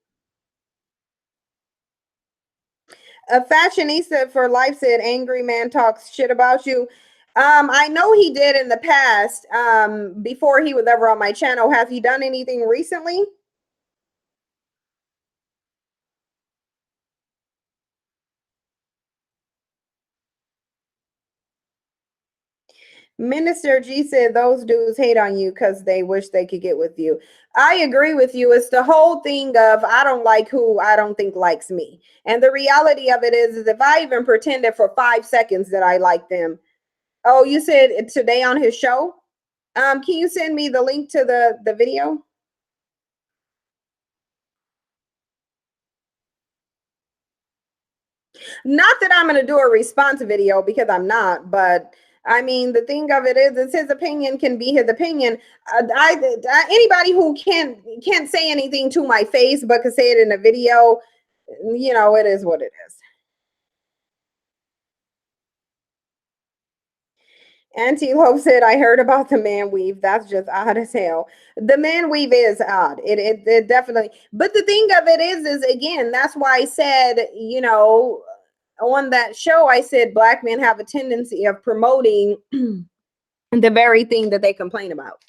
A fashionista for life said angry man talks shit about you. I know he did in the past, before he was ever on my channel. Has he done anything recently? Minister G said those dudes hate on you because they wish they could get with you. I agree with you. It's the whole thing of I don't like who I don't think likes me. And the reality of it is if I even pretended for 5 seconds that I like them. Oh, you said today on his show? Can you send me the link to the video? Not that I'm going to do a response video because I'm not, but I mean, the thing of it is his opinion can be his opinion. Anybody who can't say anything to my face but can say it in a video, it is what it is. Auntie Hope said, I heard about the man weave. That's just odd as hell. The man weave is odd. It definitely, but the thing of it is again, that's why I said, on that show, I said black men have a tendency of promoting the very thing that they complain about.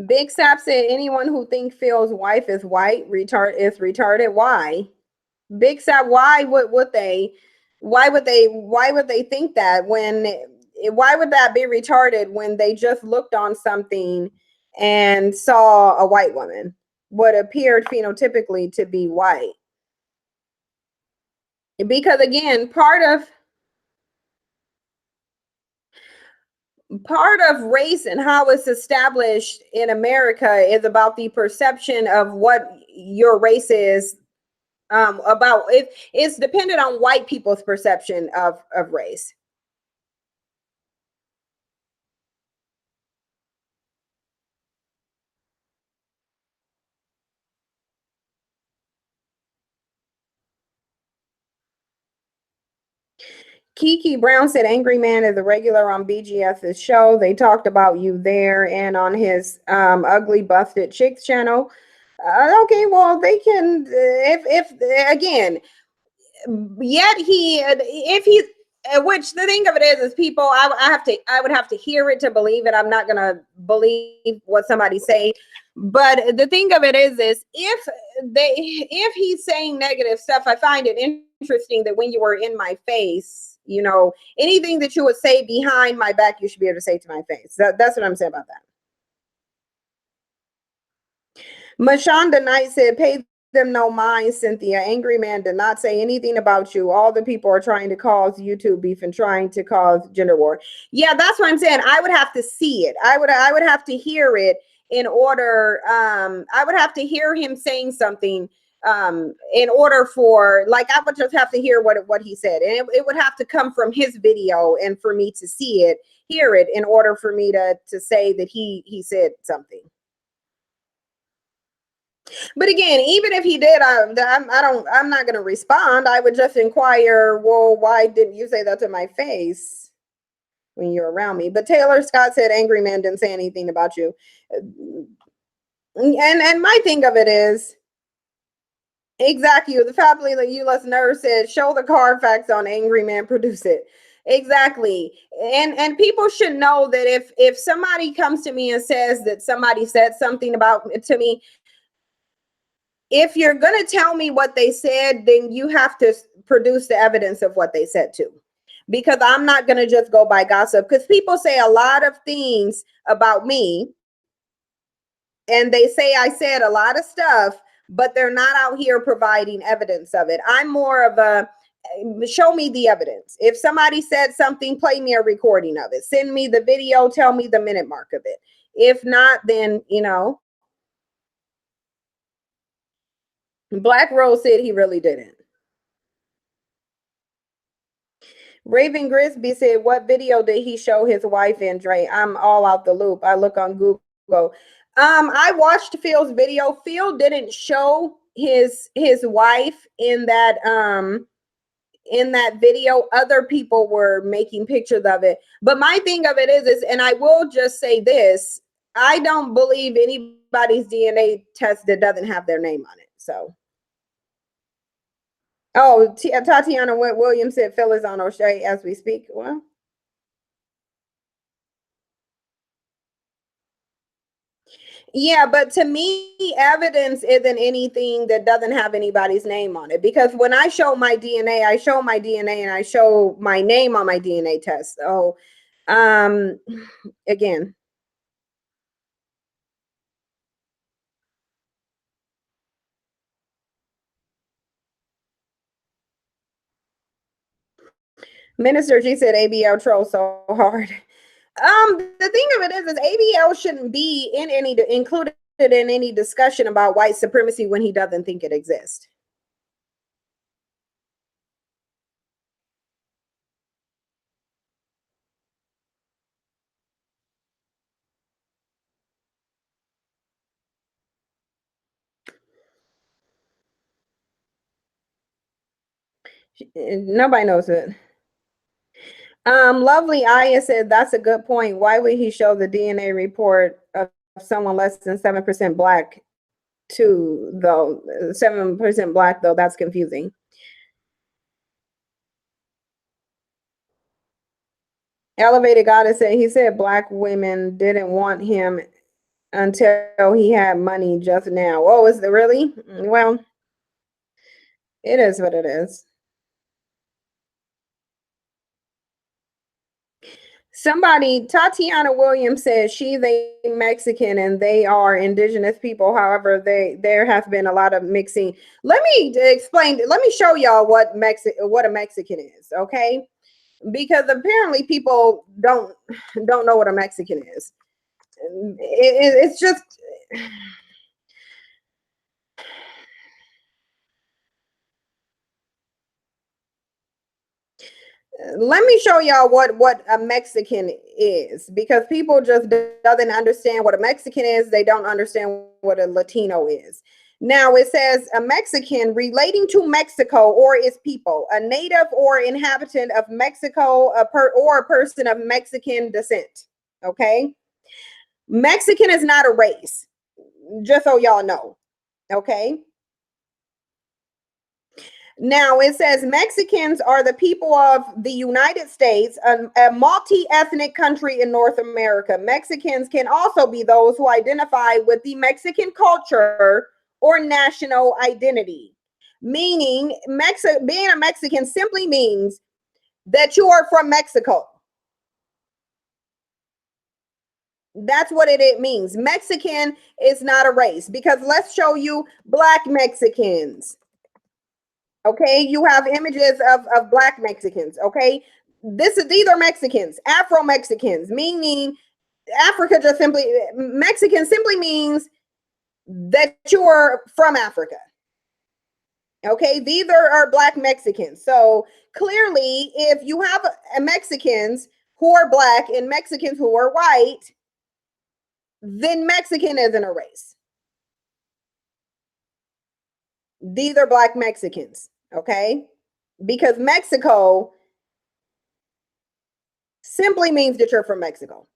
Big Sap said anyone who thinks Phil's wife is white is retarded. Why? Big Sap, why would they think that why would that be retarded when they just looked on something and saw a white woman, what appeared phenotypically to be white? Because again, part of race and how it's established in America is about the perception of what your race is. About it's dependent on white people's perception of race. Kiki Brown said Angry Man is a regular on BGS's show. They talked about you there and on his Ugly Busted Chicks channel. Okay, well, they can, if again, yet if he, which the thing of it is people, I would have to hear it to believe it. I'm not going to believe what somebody say. But the thing of it is if he's saying negative stuff, I find it interesting that when you were in my face, anything that you would say behind my back, you should be able to say to my face. That's what I'm saying about that. Mashonda Knight said, pay them no mind, Cynthia. Angry Man did not say anything about you. All the people are trying to cause YouTube beef and trying to cause gender war. Yeah, that's what I'm saying. I would have to see it. I would have to hear it in order. I would have to hear him saying something in order for, like, I would just have to hear what he said. And it would have to come from his video and for me to see it, hear it, in order for me to say that he said something. But again, even if he did, I'm not going to respond. I would just inquire, well, why didn't you say that to my face when you're around me? But Taylor Scott said, Angry Man didn't say anything about you. And my thing of it is, exactly, the fabulous U.S. nurse said, show the Carfax on Angry Man, produce it. Exactly. And people should know that if somebody comes to me and says that somebody said something about to me, If you're going to tell me what they said, then you have to produce the evidence of what they said too. Because I'm not going to just go by gossip, because people say a lot of things about me and they say I said a lot of stuff, but they're not out here providing evidence of it. I'm more of a show me the evidence. If somebody said something, play me a recording of it. Send me the video, tell me the minute mark of it. If not, then, Black Rose said he really didn't. Raven Grisby said, what video did he show his wife in, Dre? I'm all out the loop. I look on Google. I watched Phil's video. Phil didn't show his wife in that video. Other people were making pictures of it. But my thing of it is, and I will just say this, I don't believe anybody's DNA test that doesn't have their name on it. So. Oh, Tatiana Williams said Phil is on O'Shea as we speak. Well. Yeah, but to me, evidence isn't anything that doesn't have anybody's name on it. Because when I show my DNA, I show my DNA and I show my name on my DNA test. So, um, again, Minister G said ABL trolls so hard. The thing of it is ABL shouldn't be in any included in any discussion about white supremacy when he doesn't think it exists. Nobody knows it. Lovely Aya said that's a good point. Why would he show the DNA report of someone less than 7% black too, though? 7% black, though, that's confusing. Elevated Goddess said he said black women didn't want him until he had money just now. Oh, is it really? Well, it is what it is. Somebody, Tatiana Williams says she's a Mexican and they are indigenous people. However, there has been a lot of mixing. Let me explain. Let me show y'all what a Mexican is, okay? Because apparently people don't know what a Mexican is. It's just. Let me show y'all what a Mexican is, because people just doesn't understand what a Mexican is. They don't understand what a Latino is. Now it says a Mexican relating to Mexico or its people, a native or inhabitant of Mexico, or a person of Mexican descent. Okay, Mexican is not a race, just so y'all know. Okay. Now it says Mexicans are the people of the United States, a multi-ethnic country in North America. Mexicans can also be those who identify with the Mexican culture or national identity. Meaning, being a Mexican simply means that you are from Mexico. That's what it means. Mexican is not a race, because let's show you Black Mexicans. Okay, you have images of Black Mexicans. Okay, these are Mexicans, Afro Mexicans, meaning Africa just simply, Mexican simply means that you are from Africa. Okay, these are Black Mexicans. So clearly, if you have Mexicans who are Black and Mexicans who are white, then Mexican isn't a race. These are Black Mexicans. Okay, because Mexico simply means that you're from Mexico.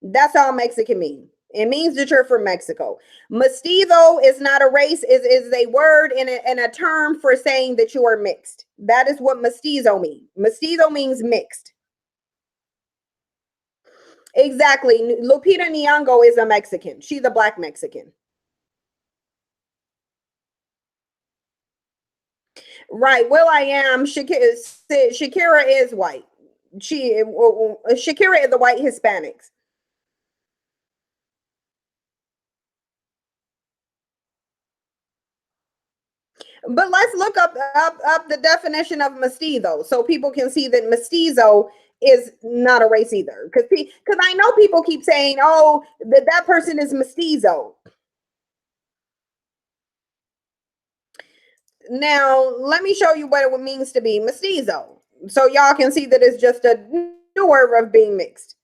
That's all Mexican mean. It means that you're from Mexico. Mestizo is not a race, is a word and a term for saying that you are mixed. That is what mestizo means. Mestizo means mixed. Exactly. Lupita Nyong'o is a Mexican. She's a Black Mexican. Right. Will I am Shakira is white. Shakira is the white Hispanics. But let's look up the definition of mestizo so people can see that mestizo is not a race either. Because I know people keep saying, oh, that person is mestizo. Now, let me show you what it means to be mestizo. So y'all can see that it's just a new word of being mixed.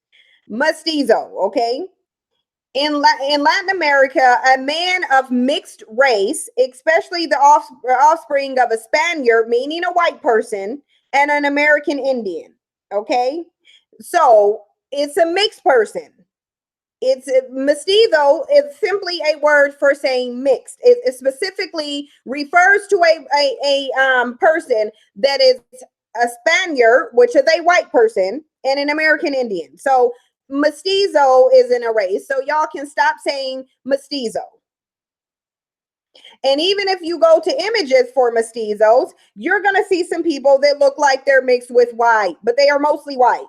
Mestizo, okay? In Latin America, a man of mixed race, especially the offspring of a Spaniard, meaning a white person, and an American Indian. Okay, so it's a mixed person. It's mestizo is simply a word for saying mixed. It specifically refers to a person that is a Spaniard, which is a white person, and an American Indian. So mestizo is in a race. So y'all can stop saying mestizo. And even if you go to images for mestizos, you're going to see some people that look like they're mixed with white, but they are mostly white.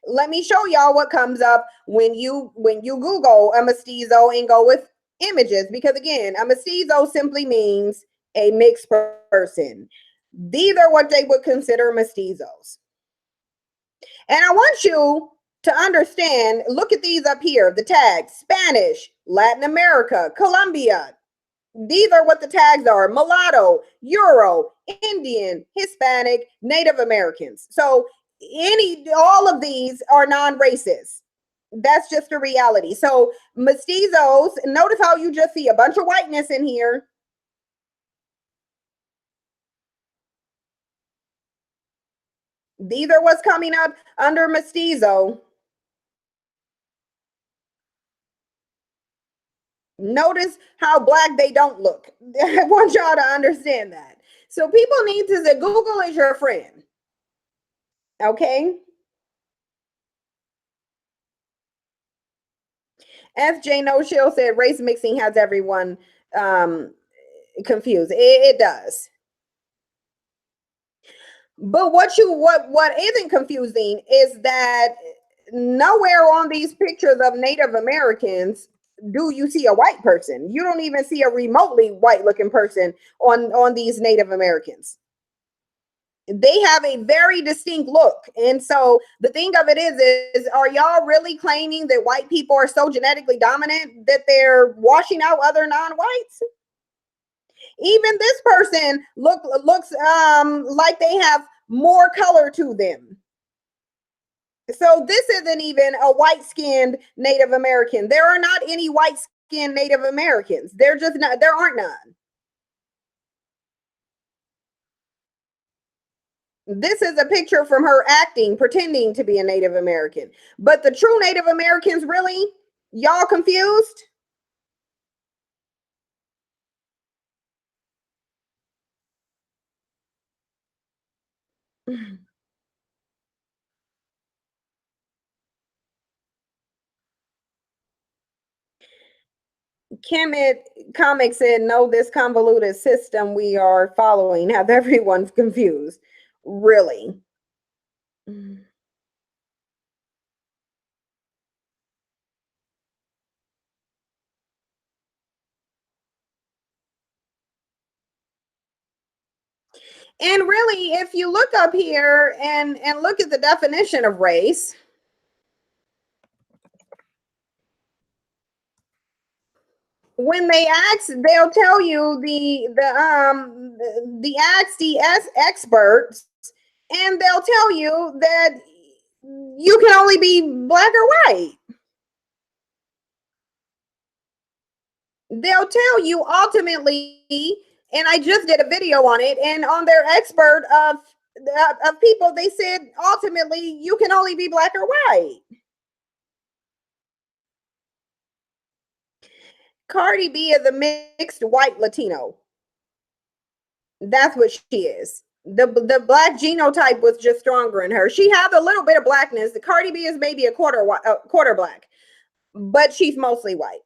Let me show y'all what comes up when you Google a mestizo and go with images, because again, a mestizo simply means a mixed person. These are what they would consider mestizos. And I want you to understand, look at these up here, the tags: Spanish, Latin America, Colombia. These are what the tags are: mulatto, Euro, Indian, Hispanic, Native Americans. So all of these are non-racist. That's just a reality. So mestizos, notice how you just see a bunch of whiteness in here. These are what's coming up under mestizo. Notice how black they don't look. I want y'all to understand that. So people need to say Google is your friend. Okay. FJ No Chill said race mixing has everyone um, confused. It does. But what isn't confusing is that nowhere on these pictures of Native Americans do you see a white person. You don't even see a remotely white looking person on these Native Americans. They have a very distinct look. And so the thing of it is are y'all really claiming that white people are so genetically dominant that they're washing out other non-whites? Even this person looks like they have more color to them. So this isn't even a white-skinned Native American. There are not any white-skinned Native Americans. They're just not, there aren't none. This is a picture from her acting, pretending to be a Native American. But the true Native Americans, really? Y'all confused? Kemet Comic said, no, this convoluted system we are following have everyone's confused. Really? And really, if you look up here and look at the definition of race, when they ask, they'll tell you the ask the experts, and they'll tell you that you can only be black or white. They'll tell you ultimately, and I just did a video on it, and on their expert of people, they said ultimately you can only be black or white. Cardi B is a mixed white Latino. That's what she is. The black genotype was just stronger in her. She has a little bit of blackness. The Cardi B is maybe a quarter black, but she's mostly white.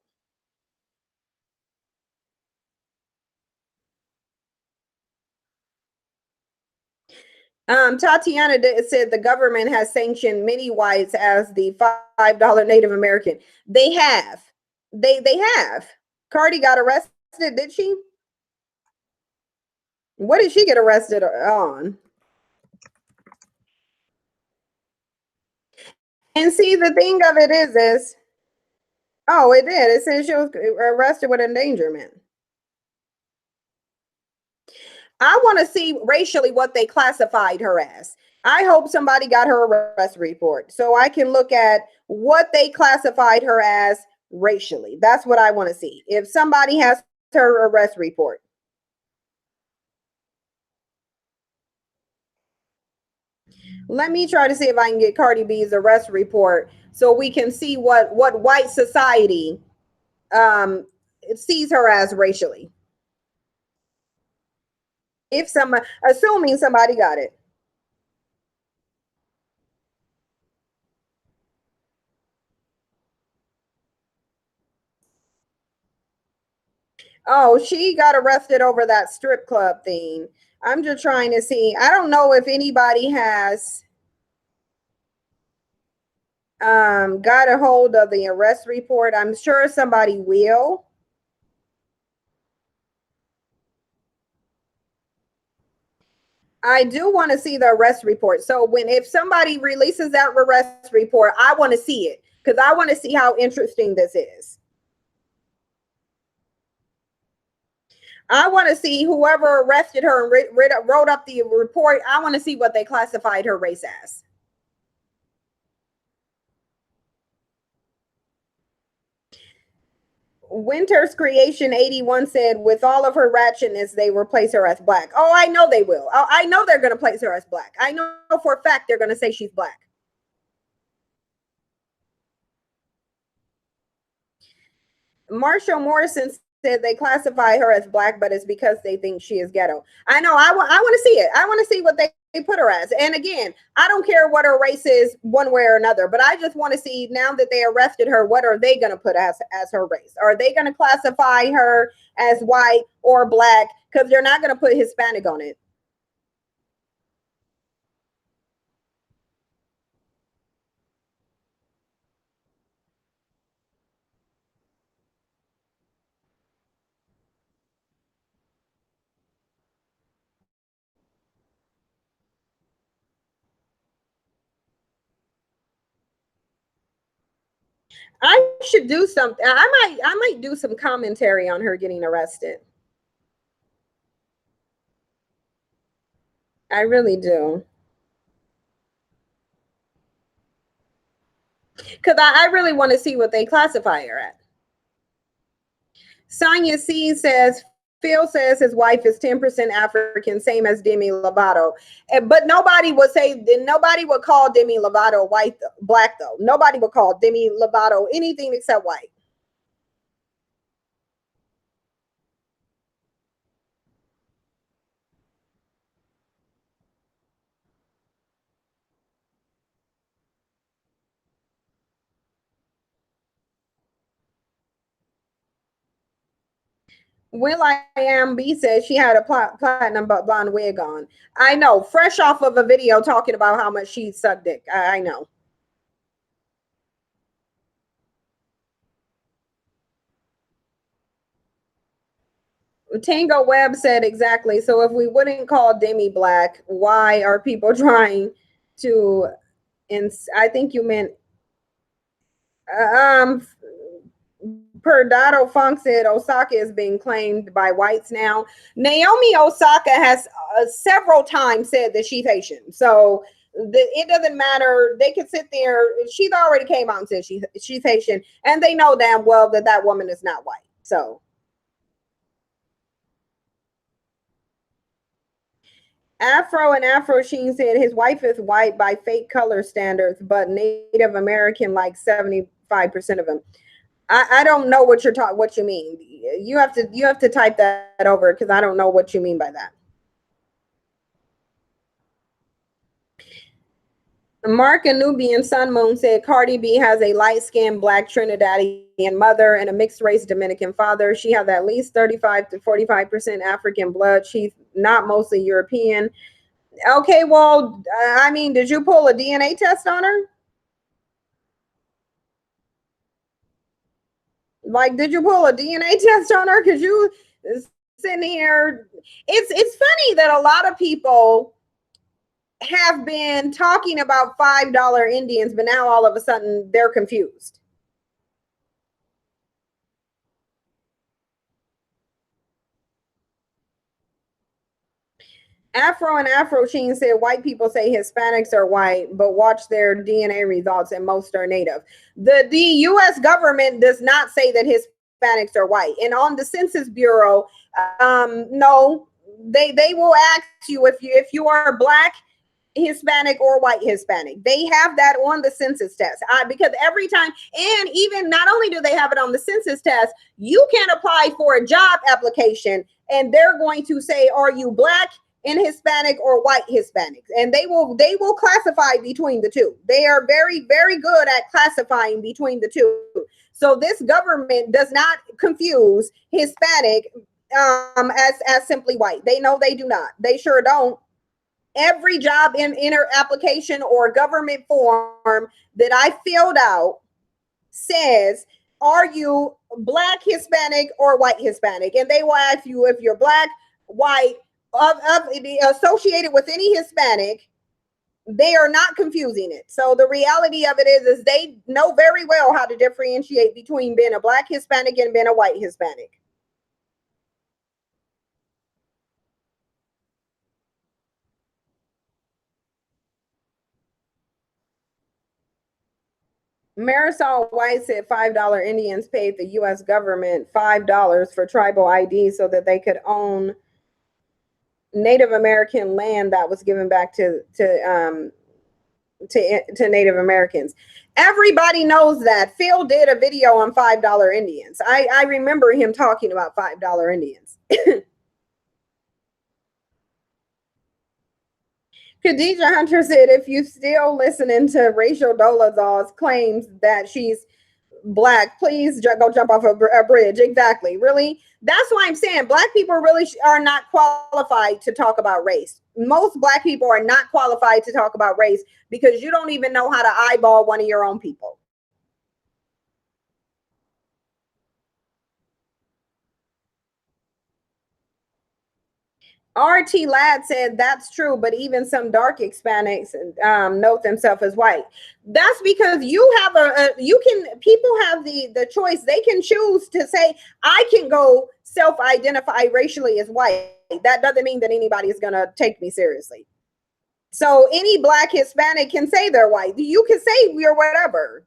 Tatiana said the government has sanctioned many whites as the $5 Native American. They have. They have. Cardi got arrested, did she? What did she get arrested on? And see, the thing of it is, oh, it did. It says she was arrested with endangerment. I want to see racially what they classified her as. I hope somebody got her arrest report so I can look at what they classified her as racially. That's what I want to see. If somebody has her arrest report. Let me try to see if I can get Cardi B's arrest report so we can see what white society sees her as racially. If some, assuming somebody got it. Oh, she got arrested over that strip club thing. I'm just trying to see. I don't know if anybody has got a hold of the arrest report. I'm sure somebody will. I do want to see the arrest report. So if somebody releases that arrest report, I want to see it because I want to see how interesting this is. I want to see whoever arrested her and wrote up the report. I want to see what they classified her race as. Winter's Creation 81 said, with all of her ratchetness, they will place her as black. Oh, I know they will. Oh, I know they're going to place her as black. I know for a fact they're going to say she's black. Marshall Morrison said they classify her as black, but it's because they think she is ghetto. I know. I want to see it. I want to see what they put her as. And again, I don't care what her race is one way or another, but I just want to see now that they arrested her, what are they going to put as her race? Are they going to classify her as white or black? Because they're not going to put Hispanic on it. I should do something. I might do some commentary on her getting arrested. I really do. Because I really want to see what they classify her at. Sonia C says, Phil says his wife is 10% African, same as Demi Lovato. But nobody would call Demi Lovato white, black though. Nobody would call Demi Lovato anything except white. Will I Am B says she had a platinum blonde wig on. I know, fresh off of a video talking about how much she sucked dick. I know. Tango Webb said exactly. So if we wouldn't call Demi black, why are people trying to? And I think you meant um Perdato Funk said Osaka is being claimed by whites now. Naomi Osaka has several times said that she's Haitian. So it doesn't matter. They could sit there. She's already came out and said she's Haitian, and they know damn well that that woman is not white. So Afro and Afro Sheen said his wife is white by fake color standards, but Native American like 75% of them. I don't know what what you mean. You have to type that over because I don't know what you mean by that. Mark and Nubian Sun Moon said Cardi B has a light-skinned black Trinidadian mother and a mixed race Dominican father. She has at least 35 to 45% African blood. She's not mostly European. Okay, well, I mean, did you pull a DNA test on her? Like, did you pull a DNA test on her? Because you sitting here. It's funny that a lot of people have been talking about $5 Indians, but now all of a sudden they're confused. Afro and Afro Sheen said white people say Hispanics are white, but watch their DNA results and most are native. The US government does not say that Hispanics are white. And on the Census Bureau, no, they will ask you if you are black, Hispanic or white Hispanic. They have that on the census test. Because every time, and even not only do they have it on the census test, you can apply for a job application and they're going to say, are you black and Hispanic or white Hispanics? And they will classify between the two. They are very, very good at classifying between the two. So this government does not confuse Hispanic as simply white. They know they do not. They sure don't. Every job in inner application or government form that I filled out says, are you black Hispanic or white Hispanic? And they will ask you if you're black, white, associated with any Hispanic. They are not confusing it. So the reality of it is they know very well how to differentiate between being a black Hispanic and being a white Hispanic. Marisol White said $5 Indians paid the U.S. government $5 for tribal ID so that they could own Native American land that was given back to Native Americans. Everybody knows that. Phil did a video on $5 Indians. I remember him talking about $5 Indians. Khadijah Hunter said, if you still listening to Rachel Dolezal's claims that she's black, please go jump off a bridge. Exactly. Really? That's why I'm saying black people really are not qualified to talk about race. Most black people are not qualified to talk about race because you don't even know how to eyeball one of your own people. RT Ladd said that's true, but even some dark Hispanics note themselves as white. That's because you have you can, people have the choice. They can choose to say, I can go self-identify racially as white. That doesn't mean that anybody is going to take me seriously. So any black Hispanic can say they're white. You can say you're whatever.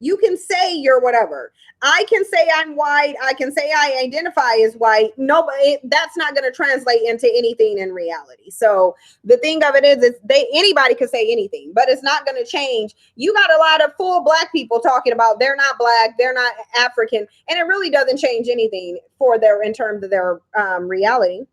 You can say you're whatever. I can say I'm white. I can say I identify as white. Nobody, that's not going to translate into anything in reality. So the thing of it is anybody can say anything, but it's not going to change. You got a lot of full black people talking about they're not black, they're not African, and it really doesn't change anything for their in terms of their reality.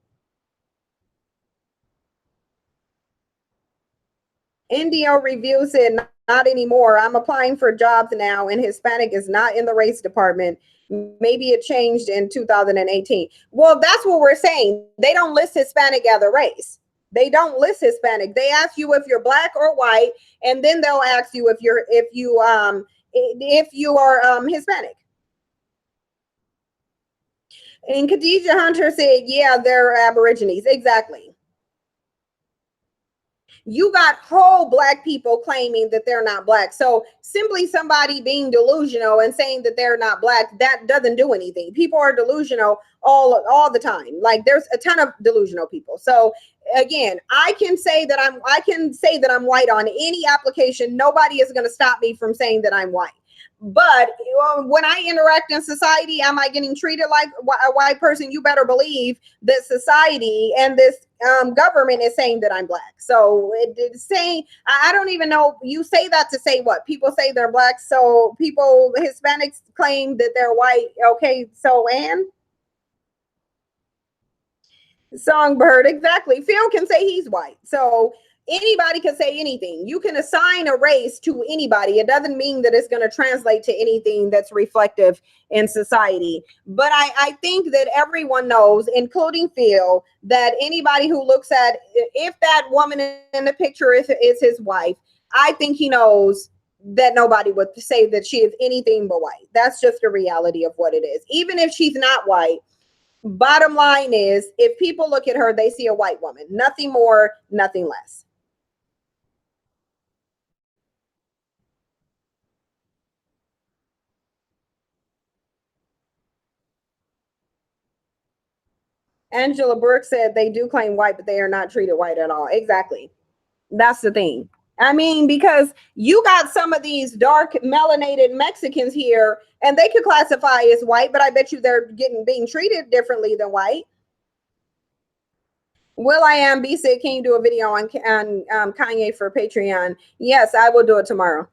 Indio Review said, not anymore. I'm applying for jobs now, and Hispanic is not in the race department. Maybe it changed in 2018. Well, that's what we're saying. They don't list Hispanic as a race. They don't list Hispanic. They ask you if you're black or white, and then they'll ask you if you are Hispanic. And Khadijah Hunter said, yeah, they're Aborigines. Exactly. You got whole black people claiming that they're not black. So simply somebody being delusional and saying that they're not black, that doesn't do anything. People are delusional all the time. Like there's a ton of delusional people. So again, I can say that I'm white on any application. Nobody is going to stop me from saying that I'm white. But when I interact in society, am I getting treated like a white person? You better believe that society and this government is saying that I'm black. So it's saying, I don't even know. You say that to say what? People say they're black. So people, Hispanics claim that they're white. Okay. So, and Songbird, exactly. Phil can say he's white. So Anybody can say anything. You can assign a race to anybody. It doesn't mean that it's going to translate to anything that's reflective in society. But I think that everyone knows, including Phil, that anybody who looks at, if that woman in the picture is his wife, I think he knows that nobody would say that she is anything but white. That's just the reality of what it is. Even if she's not white, bottom line is, if people look at her, they see a white woman. Nothing more, nothing less. Angela Brooks said they do claim white, but they are not treated white at all. Exactly. That's the thing. I mean, because you got some of these dark melanated Mexicans here, and they could classify as white, but I bet you they're getting being treated differently than white. Will I am B said, can you do a video on Kanye for Patreon? Yes, I will do it tomorrow.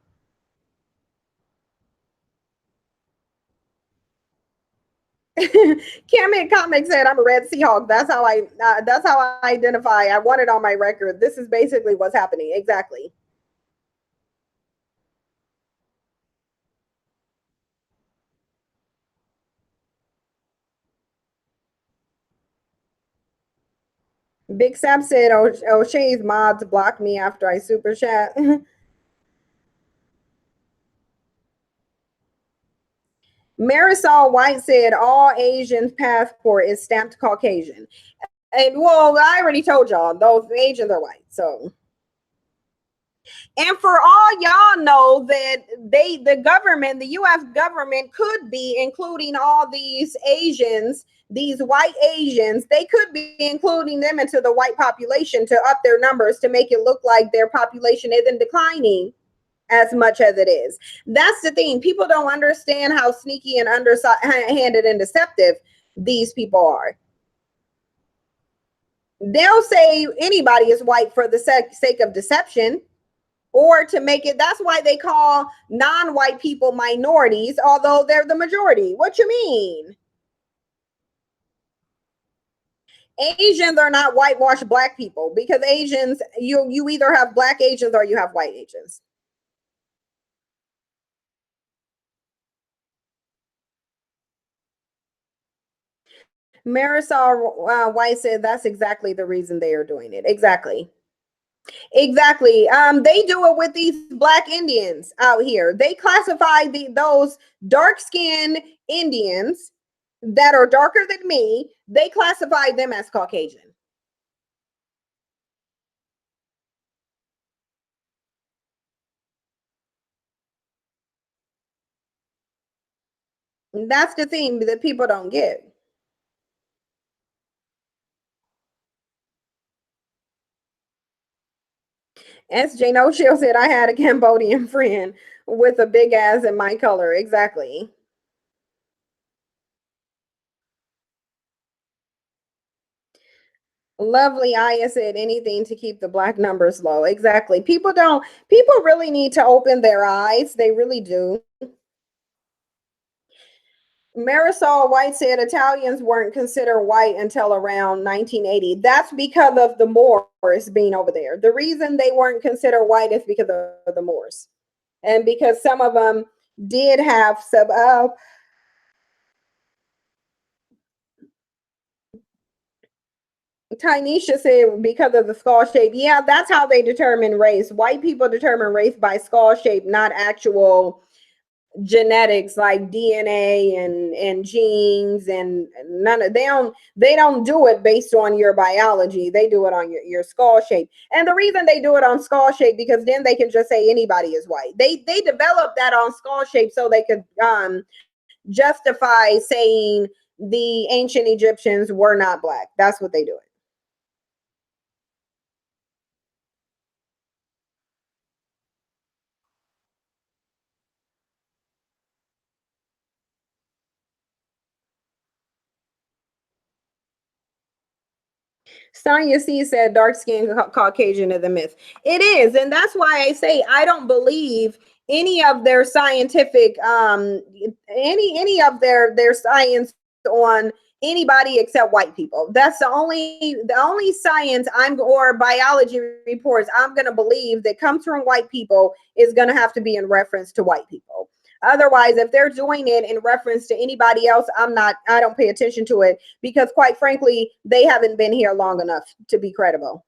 Kim Comic said, "I'm a red Seahawk. That's how I identify. I want it on my record. This is basically what's happening. Exactly." Big Sap said, O'Shea's mods blocked me after I super chat. Marisol White said, all Asian passport is stamped Caucasian. And well, I already told y'all, those Asians are white. So, and for all y'all know that the US government could be including all these Asians, these white Asians, they could be including them into the white population to up their numbers to make it look like their population isn't declining as much as it is. That's the thing. People don't understand how sneaky and underhanded and deceptive these people are. They'll say anybody is white for the sake of deception, or to make it. That's why they call non-white people minorities, although they're the majority. What you mean? Asians are not whitewashed black people, because Asians, you either have black Asians or you have white Asians. Marisol White said that's exactly the reason they are doing it. Exactly. Exactly. They do it with these black Indians out here. They classify those dark skinned Indians that are darker than me. They classify them as Caucasian. And that's the thing that people don't get. SJ No Chill said, I had a Cambodian friend with a big ass in my color. Exactly. Lovely Aya said anything to keep the black numbers low. Exactly. People really need to open their eyes. They really do. Marisol White said Italians weren't considered white until around 1980. That's because of the Moors being over there. The reason they weren't considered white is because of the Moors. And because some of them did have some Tynesha said because of the skull shape. Yeah, that's how they determine race. White people determine race by skull shape, not actual genetics like DNA and genes, and none of they don't do it based on your biology. They do it on your skull shape. And the reason they do it on skull shape, because then they can just say anybody is white. They developed that on skull shape so they could justify saying the ancient Egyptians were not black. That's what they do it. Sonia C said dark skin Caucasian is a myth. It is, and that's why I say I don't believe any of their scientific any of their science on anybody except white people. That's the only science or biology reports I'm going to believe that comes from white people is going to have to be in reference to white people. Otherwise, if they're doing it in reference to anybody else, I don't pay attention to it, because quite frankly, they haven't been here long enough to be credible.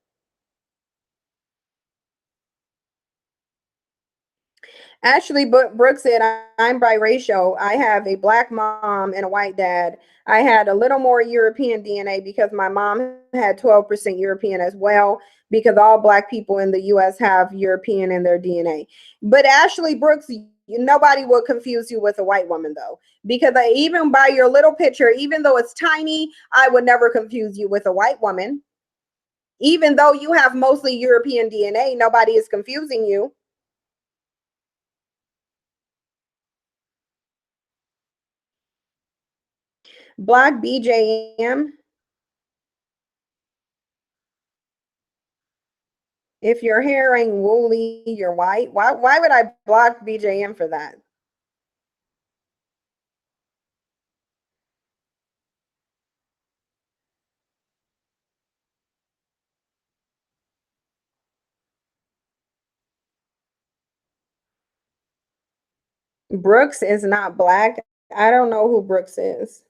Ashley Brooks said, I'm biracial. I have a black mom and a white dad. I had a little more European DNA because my mom had 12% European as well, because all black people in the US have European in their DNA. But Ashley Brooks, nobody will confuse you with a white woman, though, because even by your little picture, even though it's tiny, I would never confuse you with a white woman. Even though you have mostly European DNA, nobody is confusing you. Black BJM. If your hair ain't woolly, you're white. Why would I block BJM for that? Brooks is not black. I don't know who Brooks is.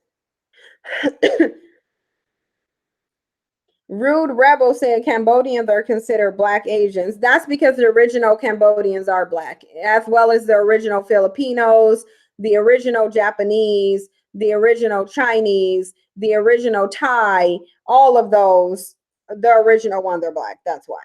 Rude Rebel said Cambodians are considered black Asians. That's because the original Cambodians are black, as well as the original Filipinos, the original Japanese, the original Chinese, the original Thai, all of those, the original ones are black. That's why.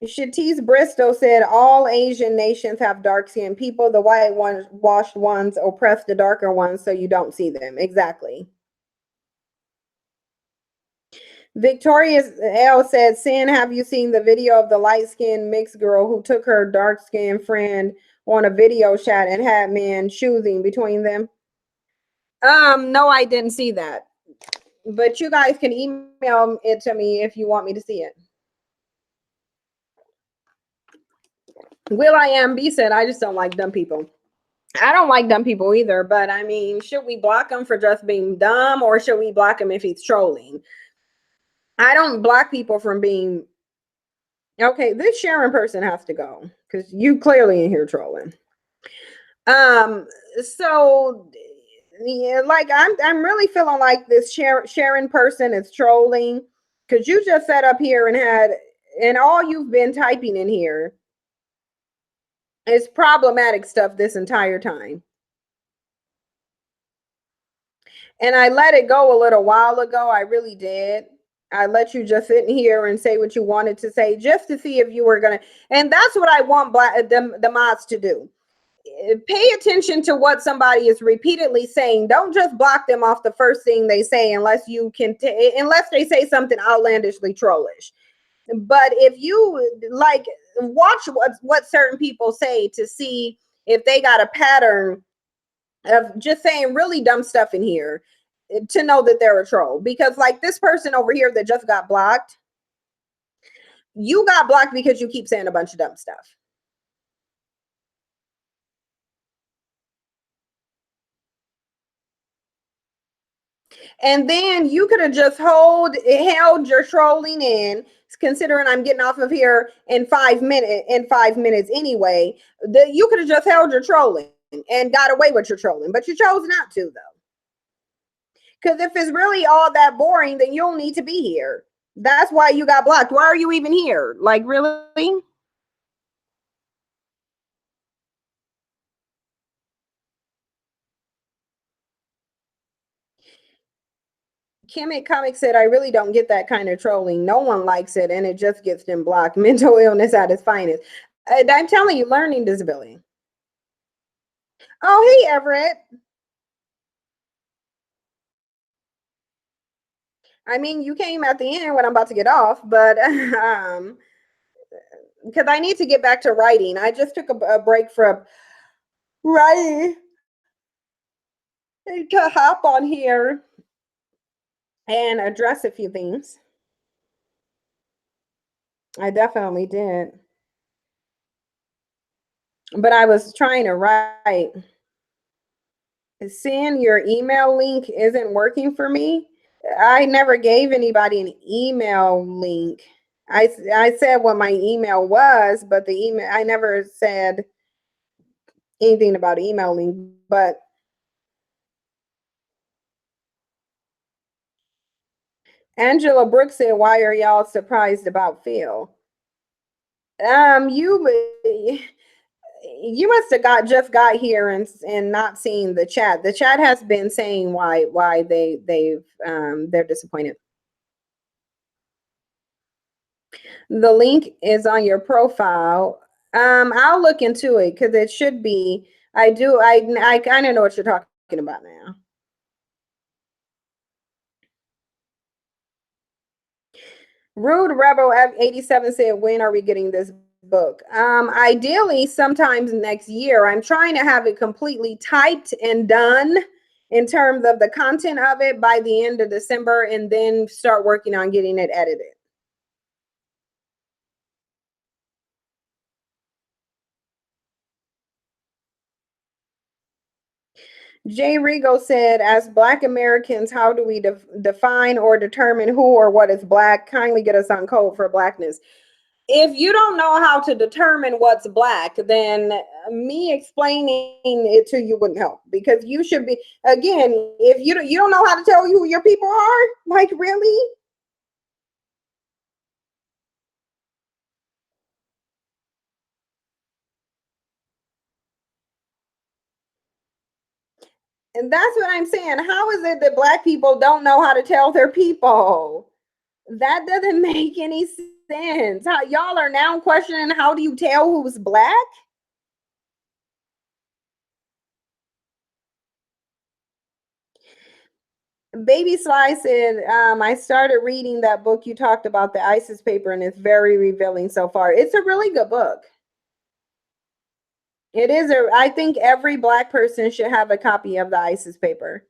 Shatise Bristow said all Asian nations have dark skinned people. The white ones, washed ones, oppress the darker ones, so you don't see them. Exactly. Victoria L said, Sin, have you seen the video of the light skinned mixed girl who took her dark skinned friend on a video chat and had men choosing between them? No, I didn't see that. But you guys can email it to me if you want me to see it. Will I am B said, I just don't like dumb people. I don't like dumb people either, but I mean, should we block him for just being dumb, or should we block him if he's trolling? I don't block people from being okay. This Sharon person has to go because you clearly in here trolling. Um, so yeah, like I'm really feeling like this Sharon person is trolling, because you just sat up here and all you've been typing in here is problematic stuff this entire time. And I let it go a little while ago. I really did. I let you just sit in here and say what you wanted to say, just to see if you were gonna. And that's what I want the mods to do. Pay attention to what somebody is repeatedly saying. Don't just block them off the first thing they say, unless you can, unless they say something outlandishly trollish. But if you like, watch what certain people say to see if they got a pattern of just saying really dumb stuff in here, to know that they're a troll. Because like this person over here that just got blocked, you got blocked because you keep saying a bunch of dumb stuff. And then you could have just held your trolling in, considering I'm getting off of here in 5 minutes anyway. You could have just held your trolling and got away with your trolling, but you chose not to, though. Because if it's really all that boring, then you don't need to be here. That's why you got blocked. Why are you even here? Like, really? Kemet Comic said, I really don't get that kind of trolling. No one likes it, and it just gets them blocked. Mental illness at its finest. I'm telling you, learning disability. Oh, hey, Everett. I mean, you came at the end when I'm about to get off, but because I need to get back to writing. I just took a break from writing to hop on here and address a few things. I definitely did. But I was trying to write. Seeing your email link isn't working for me. I never gave anybody an email link. I said what my email was, but the email I never said anything about email link. But Angela Brooks said, "Why are y'all surprised about Phil?" You must have just got here and not seen the chat. The chat has been saying why they're disappointed. The link is on your profile. I'll look into it because it should be. I kind of know what you're talking about now. Rude Rebel F87 said, "When are we getting this book?" Ideally, sometimes next year. I'm trying to have it completely typed and done in terms of the content of it by the end of December, and then start working on getting it edited. Jay Rigo said, "As Black Americans, how do we define or determine who or what is Black? Kindly get us on code for Blackness." If you don't know how to determine what's Black, then me explaining it to you wouldn't help, because you should be, again, if you don't know how to tell you who your people are, like, really? And that's what I'm saying. How is it that Black people don't know how to tell their people? That doesn't make any sense. How y'all are now questioning, how do you tell who's Black? Baby Sly said, "I started reading that book you talked about, the ISIS paper, and it's very revealing so far." It's a really good book. It is I think every Black person should have a copy of the ISIS paper.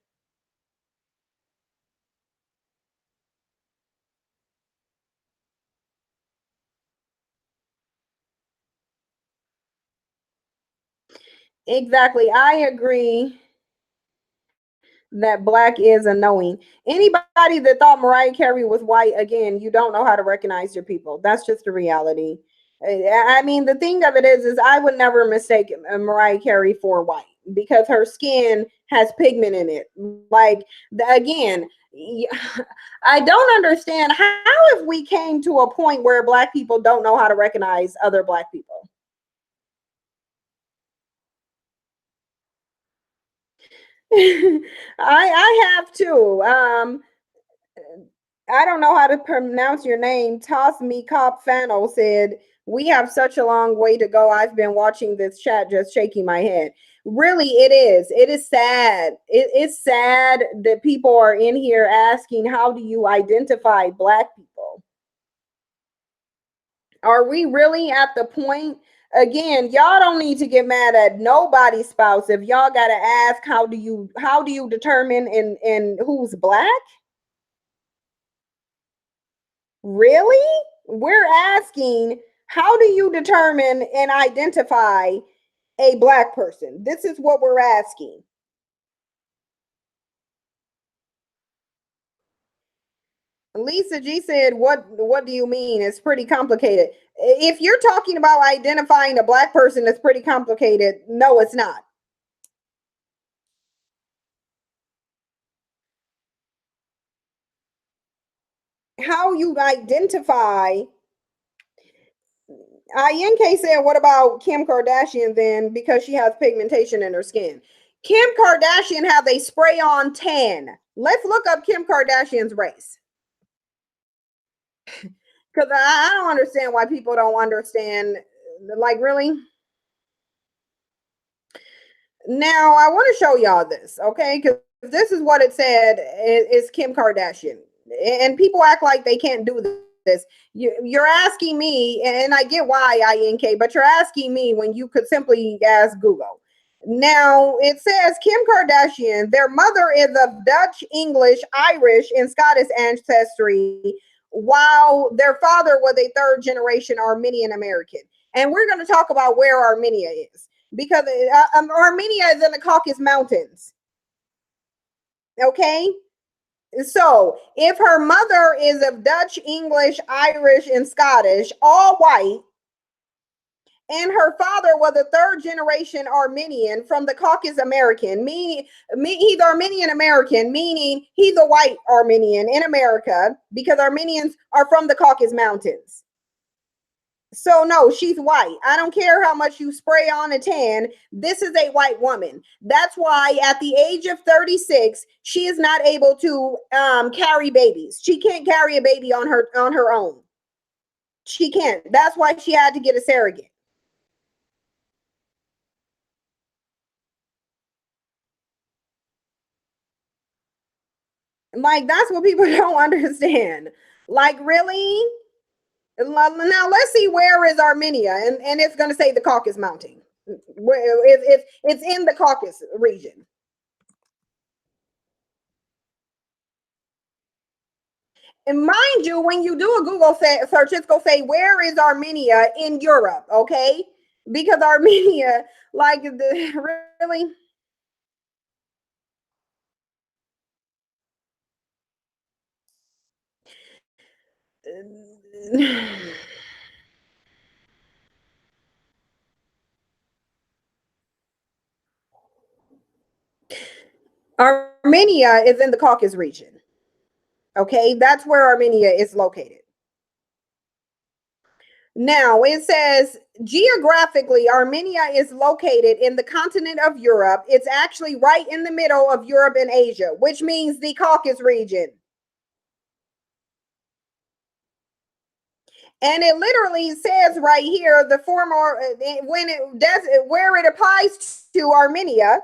Exactly. I agree that Black is a knowing. Anybody that thought Mariah Carey was white, again, you don't know how to recognize your people. That's just the reality. I mean, the thing of it is I would never mistake Mariah Carey for white, because her skin has pigment in it. Like, again, I don't understand how, if we came to a point where Black people don't know how to recognize other Black people. I have too. I don't know how to pronounce your name. Toss Me Cop Fano said, "We have such a long way to go. I've been watching this chat just shaking my head." Really, it is. It is sad. It's sad that people are in here asking, how do you identify Black people? Are we really at the point? Again, y'all don't need to get mad at nobody's spouse if y'all gotta ask, how do you determine and who's Black? Really? We're asking, how do you determine and identify a Black person? This is what we're asking. Lisa G said, "What do you mean? It's pretty complicated." If you're talking about identifying a Black person, it's pretty complicated. No, it's not. How you identify? INK said, "What about Kim Kardashian then? Because she has pigmentation in her skin." Kim Kardashian have a spray on tan. Let's look up Kim Kardashian's race. Because I don't understand why people don't understand. Like, really? Now, I want to show y'all this, okay? Because this is what it said is Kim Kardashian. And people act like they can't do this. You're asking me, and I get why, INK, but you're asking me when you could simply ask Google. Now, it says Kim Kardashian, their mother is of Dutch, English, Irish, and Scottish ancestry, while their father was a third generation Armenian American. And we're going to talk about where Armenia is, because Armenia is in the Caucasus Mountains. Okay. So if her mother is of Dutch, English, Irish, and Scottish, all white, and her father was a third generation Armenian from the Caucasus American, meaning he's Armenian American, meaning he's a white Armenian in America, because Armenians are from the Caucasus Mountains. So no, she's white. I don't care how much you spray on a tan. This is a white woman. That's why at the age of 36, she is not able to carry babies. She can't carry a baby on her own. She can't. That's why she had to get a surrogate. Like, that's what people don't understand. Like, really? Now let's see, where is Armenia, and it's going to say the Caucasus Mountain. It's in the Caucasus region. And mind you, when you do a Google search, it's going to say, where is Armenia in Europe? Okay, because Armenia, like, really. Armenia is in the Caucasus region. Okay, that's where Armenia is located. Now it says, geographically, Armenia is located in the continent of Europe. It's actually right in the middle of Europe and Asia, which means the Caucasus region. And it literally says right here, the former, when it does, where it applies to Armenia.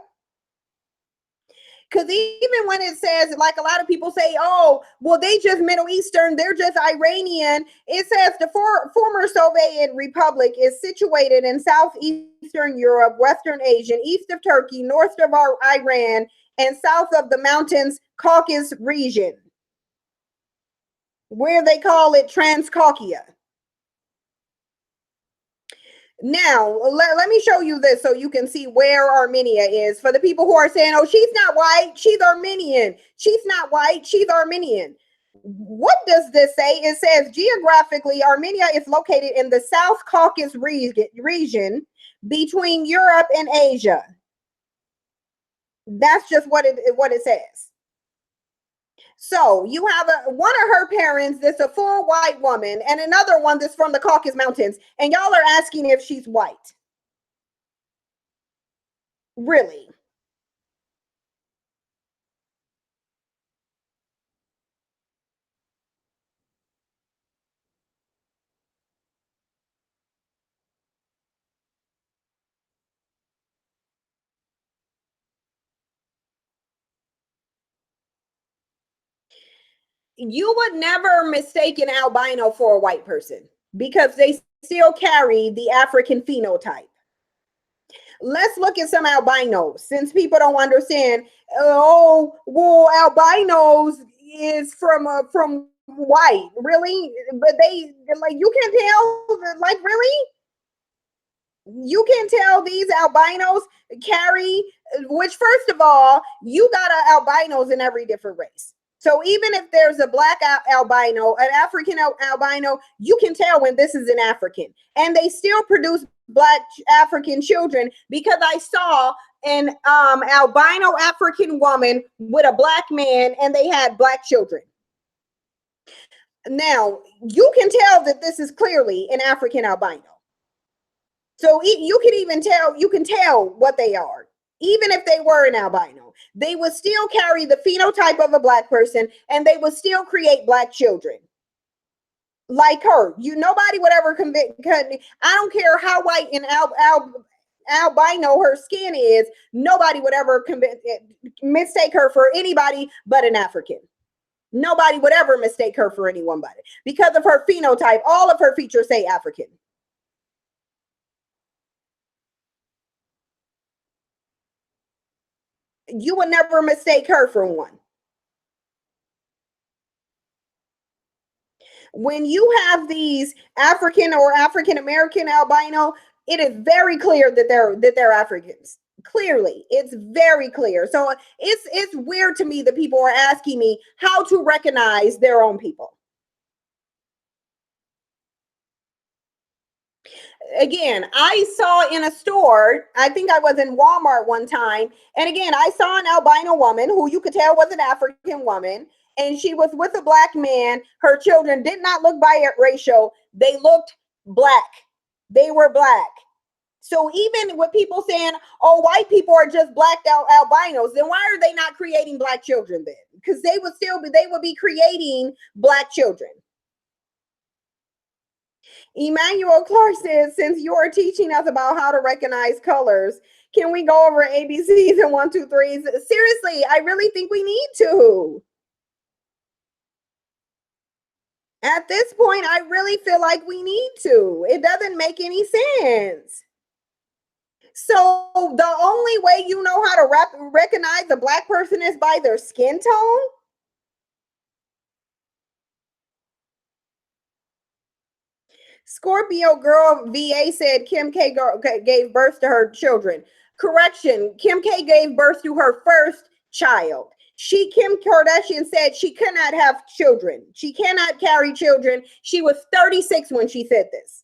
Because even when it says, like, a lot of people say, oh, well, they just Middle Eastern, they're just Iranian. It says the former Soviet Republic is situated in southeastern Europe, Western Asia, east of Turkey, north of Iran, and south of the mountains Caucasus region, where they call it Transcaucasia. Now, let me show you this so you can see where Armenia is. For the people who are saying, oh, she's not white, she's Armenian. She's not white, she's Armenian. What does this say? It says, geographically, Armenia is located in the South Caucasus region between Europe and Asia. That's just what it says. So you have one of her parents that's a full white woman, and another one that's from the Caucasus Mountains, and y'all are asking if she's white. Really? You would never mistake an albino for a white person, because they still carry the African phenotype. Let's look at some albinos, since people don't understand. Oh, well, albinos is from white, really? But they, like, you can tell, like, really? You can tell these albinos carry, which, first of all, you got albinos in every different race. So even if there's a black albino, an African albino, you can tell when this is an African. And they still produce black African children, because I saw an albino African woman with a black man, and they had black children. Now, you can tell that this is clearly an African albino. So you can even tell, you can tell what they are. Even if they were an albino, they would still carry the phenotype of a black person, and they would still create black children. Like her, nobody would ever convict. I don't care how white and albino her skin is. Nobody would ever mistake her for anybody but an African. Nobody would ever mistake her for anyone but it, because of her phenotype. All of her features say African. You would never mistake her for one. When you have these African or African American albino, it is very clear that they're Africans. Clearly, it's very clear. So it's weird to me that people are asking me how to recognize their own people. Again, I saw in a store, I think I was in Walmart one time, and again, I saw an albino woman who you could tell was an African woman, and she was with a black man. Her children did not look biracial, they looked black. They were black. So even with people saying, oh, white people are just blacked out albinos, then why are they not creating black children then? Because they would be creating black children. Emmanuel Clark says, since you are teaching us about how to recognize colors, can we go over ABCs and 1, 2, 3s? Seriously, I really think we need to. At this point, I really feel like we need to. It doesn't make any sense. So the only way you know how to recognize a black person is by their skin tone? Scorpio Girl VA said Kim K gave birth to her children. Correction, Kim K gave birth to her first child. Kim Kardashian said she cannot have children. She cannot carry children. She was 36 when she said this.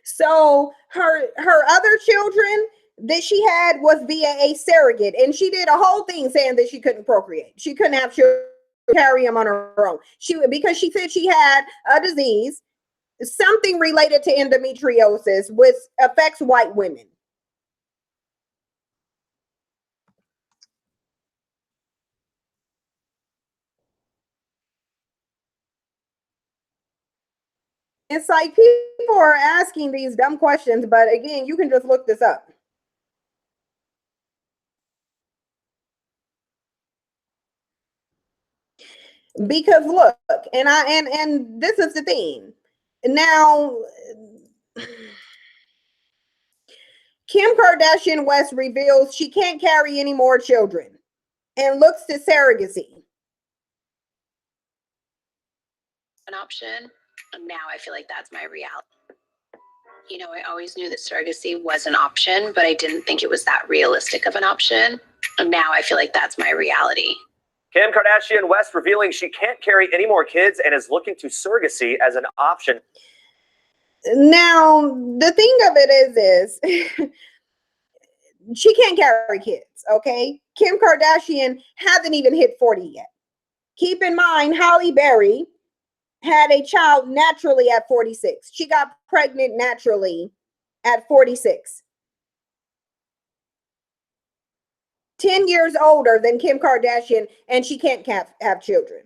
So her other children that she had was via a surrogate, and she did a whole thing saying that she couldn't procreate. She couldn't have children, carry them on her own. Because she said she had a disease, something related to endometriosis, which affects white women. It's like people are asking these dumb questions, but again, you can just look this up. Because look, and this is the thing. Now, Kim Kardashian West reveals she can't carry any more children and looks to surrogacy. An option. And now I feel like that's my reality. You know, I always knew that surrogacy was an option, but I didn't think it was that realistic of an option. And now I feel like that's my reality. Kim Kardashian West revealing she can't carry any more kids and is looking to surrogacy as an option. Now, the thing of it is she can't carry kids, okay? Kim Kardashian hasn't even hit 40 yet. Keep in mind, Halle Berry had a child naturally at 46. She got pregnant naturally at 46. 10 years older than Kim Kardashian, and she can't have children.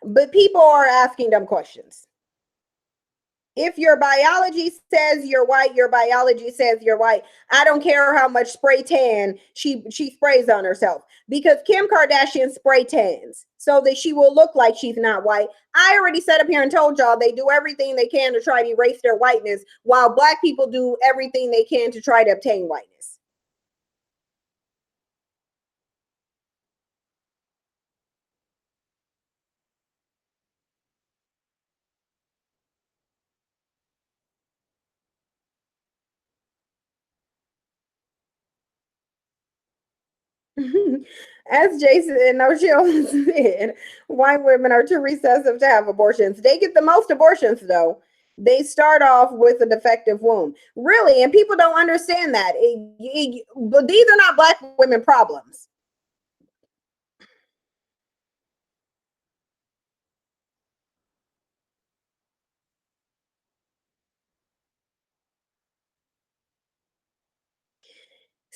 But people are asking them questions. If your biology says you're white, your biology says you're white. I don't care how much spray tan she sprays on herself, because Kim Kardashian spray tans so that she will look like she's not white. I already sat up here and told y'all they do everything they can to try to erase their whiteness, while black people do everything they can to try to obtain whiteness. As Jason and O'Shield said, white women are too recessive to have abortions. They get the most abortions, though. They start off with a defective womb. Really, and people don't understand that. But these are not black women problems.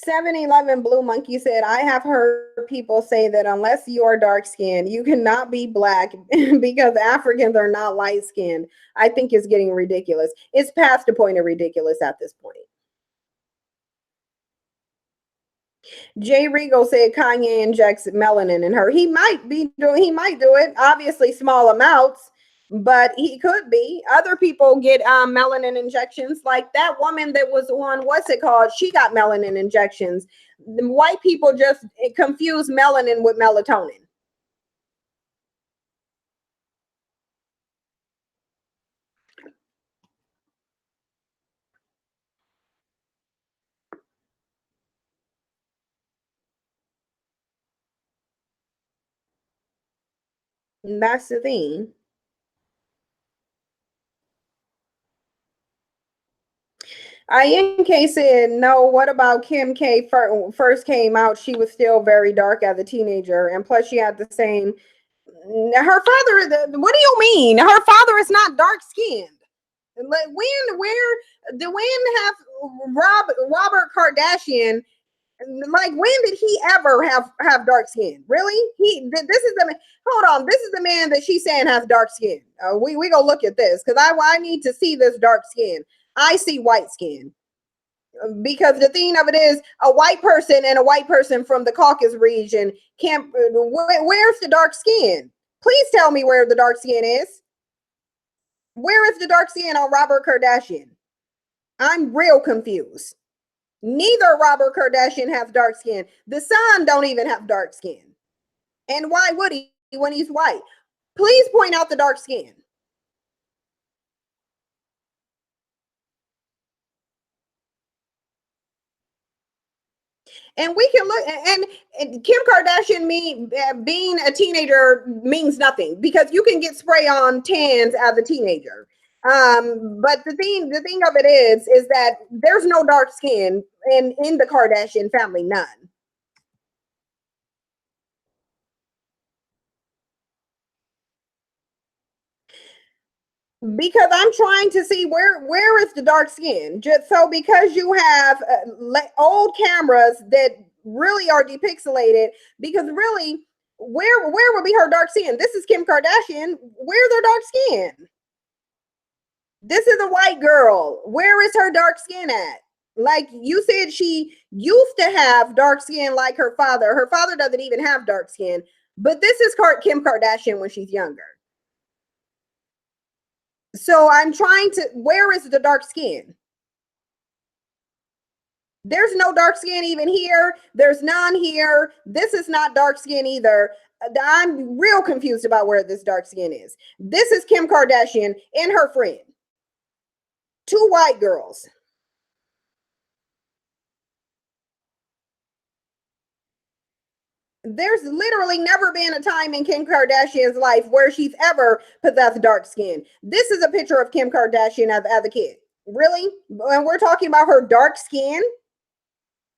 7-Eleven Blue Monkey said, I have heard people say that unless you are dark skinned, you cannot be black because Africans are not light skinned. I think it's getting ridiculous. It's past the point of ridiculous at this point. Jay Regal said Kanye injects melanin in her. He might do it, obviously small amounts, but he could be. Other people get melanin injections, like that woman that was on, what's it called? She got melanin injections. The white people just confuse melanin with melatonin. And that's the thing. INK said, no, what about Kim K first came out? She was still very dark as a teenager. And plus, she had the same. Her father, what do you mean? Her father is not dark skinned. Like when have Robert Kardashian, like when did he ever have dark skin? Really? This is the, hold on, this is the man that she's saying has dark skin. We go look at this because I need to see this dark skin. I see white skin. Because the thing of it is, a white person and a white person from the Caucasus region can't. Where's the dark skin? Please tell me where the dark skin is. Where is the dark skin on Robert Kardashian? I'm real confused. Neither Robert Kardashian has dark skin. The son don't even have dark skin. And why would he when he's white? Please point out the dark skin. And we can look, and Kim Kardashian being a teenager means nothing because you can get spray on tans as a teenager. But the thing of it is that there's no dark skin in the Kardashian family, none. Because I'm trying to see where is the dark skin. Just so because you have old cameras that really are depixelated, because really where would be her dark skin? This is Kim Kardashian. Where's her dark skin? This is a white girl. Where is her dark skin at? Like you said, she used to have dark skin like her father. Her father doesn't even have dark skin, but this is Kim Kardashian when she's younger. So I'm trying to, where is the dark skin? There's no dark skin even here. There's none here. This is not dark skin either. I'm real confused about where this dark skin is. This is Kim Kardashian and her friend. Two white girls. There's literally never been a time in Kim Kardashian's life where she's ever possessed dark skin. This is a picture of Kim Kardashian as a kid. Really? And we're talking about her dark skin?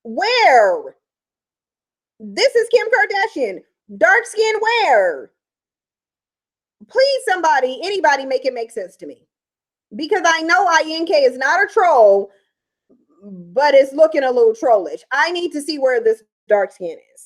Where? This is Kim Kardashian. Dark skin where? Please, anybody make it make sense to me. Because I know INK is not a troll, but it's looking a little trollish. I need to see where this dark skin is.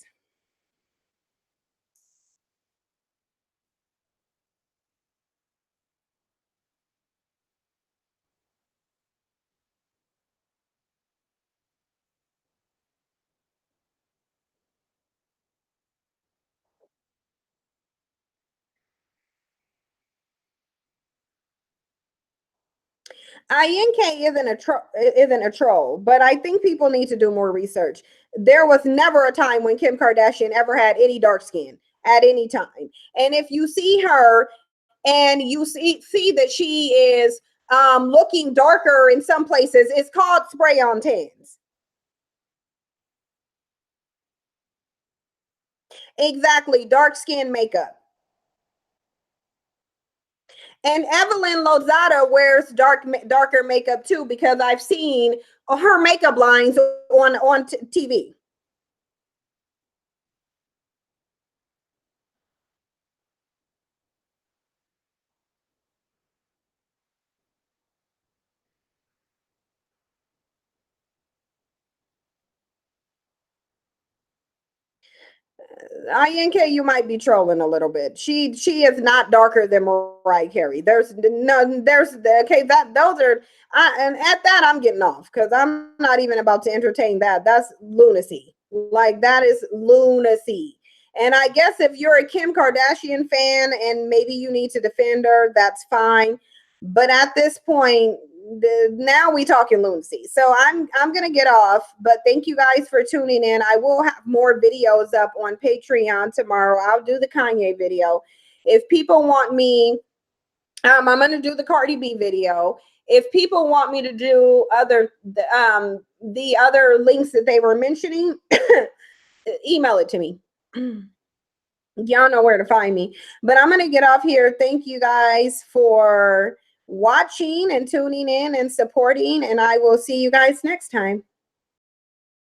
INK isn't a troll, but I think people need to do more research. There was never a time when Kim Kardashian ever had any dark skin at any time. And if you see her and you see that she is looking darker in some places, it's called spray on tans. Exactly, dark skin makeup. And Evelyn Lozada wears darker makeup too, because I've seen her makeup lines on TV. INK, you might be trolling a little bit. She is not darker than Mariah Carey. There's okay, that those are and at that I'm getting off because I'm not even about to entertain that. That's lunacy. Like, that is lunacy. And I guess if you're a Kim Kardashian fan and maybe you need to defend her, that's fine. But at this point, now we talking lunacy. So I'm gonna get off. But thank you guys for tuning in. I will have more videos up on Patreon tomorrow. I'll do the Kanye video. If people want me, I'm gonna do the Cardi B video. If people want me to do the other links that they were mentioning, email it to me. Y'all know where to find me. But I'm gonna get off here. Thank you guys for watching and tuning in and supporting, and I will see you guys next time.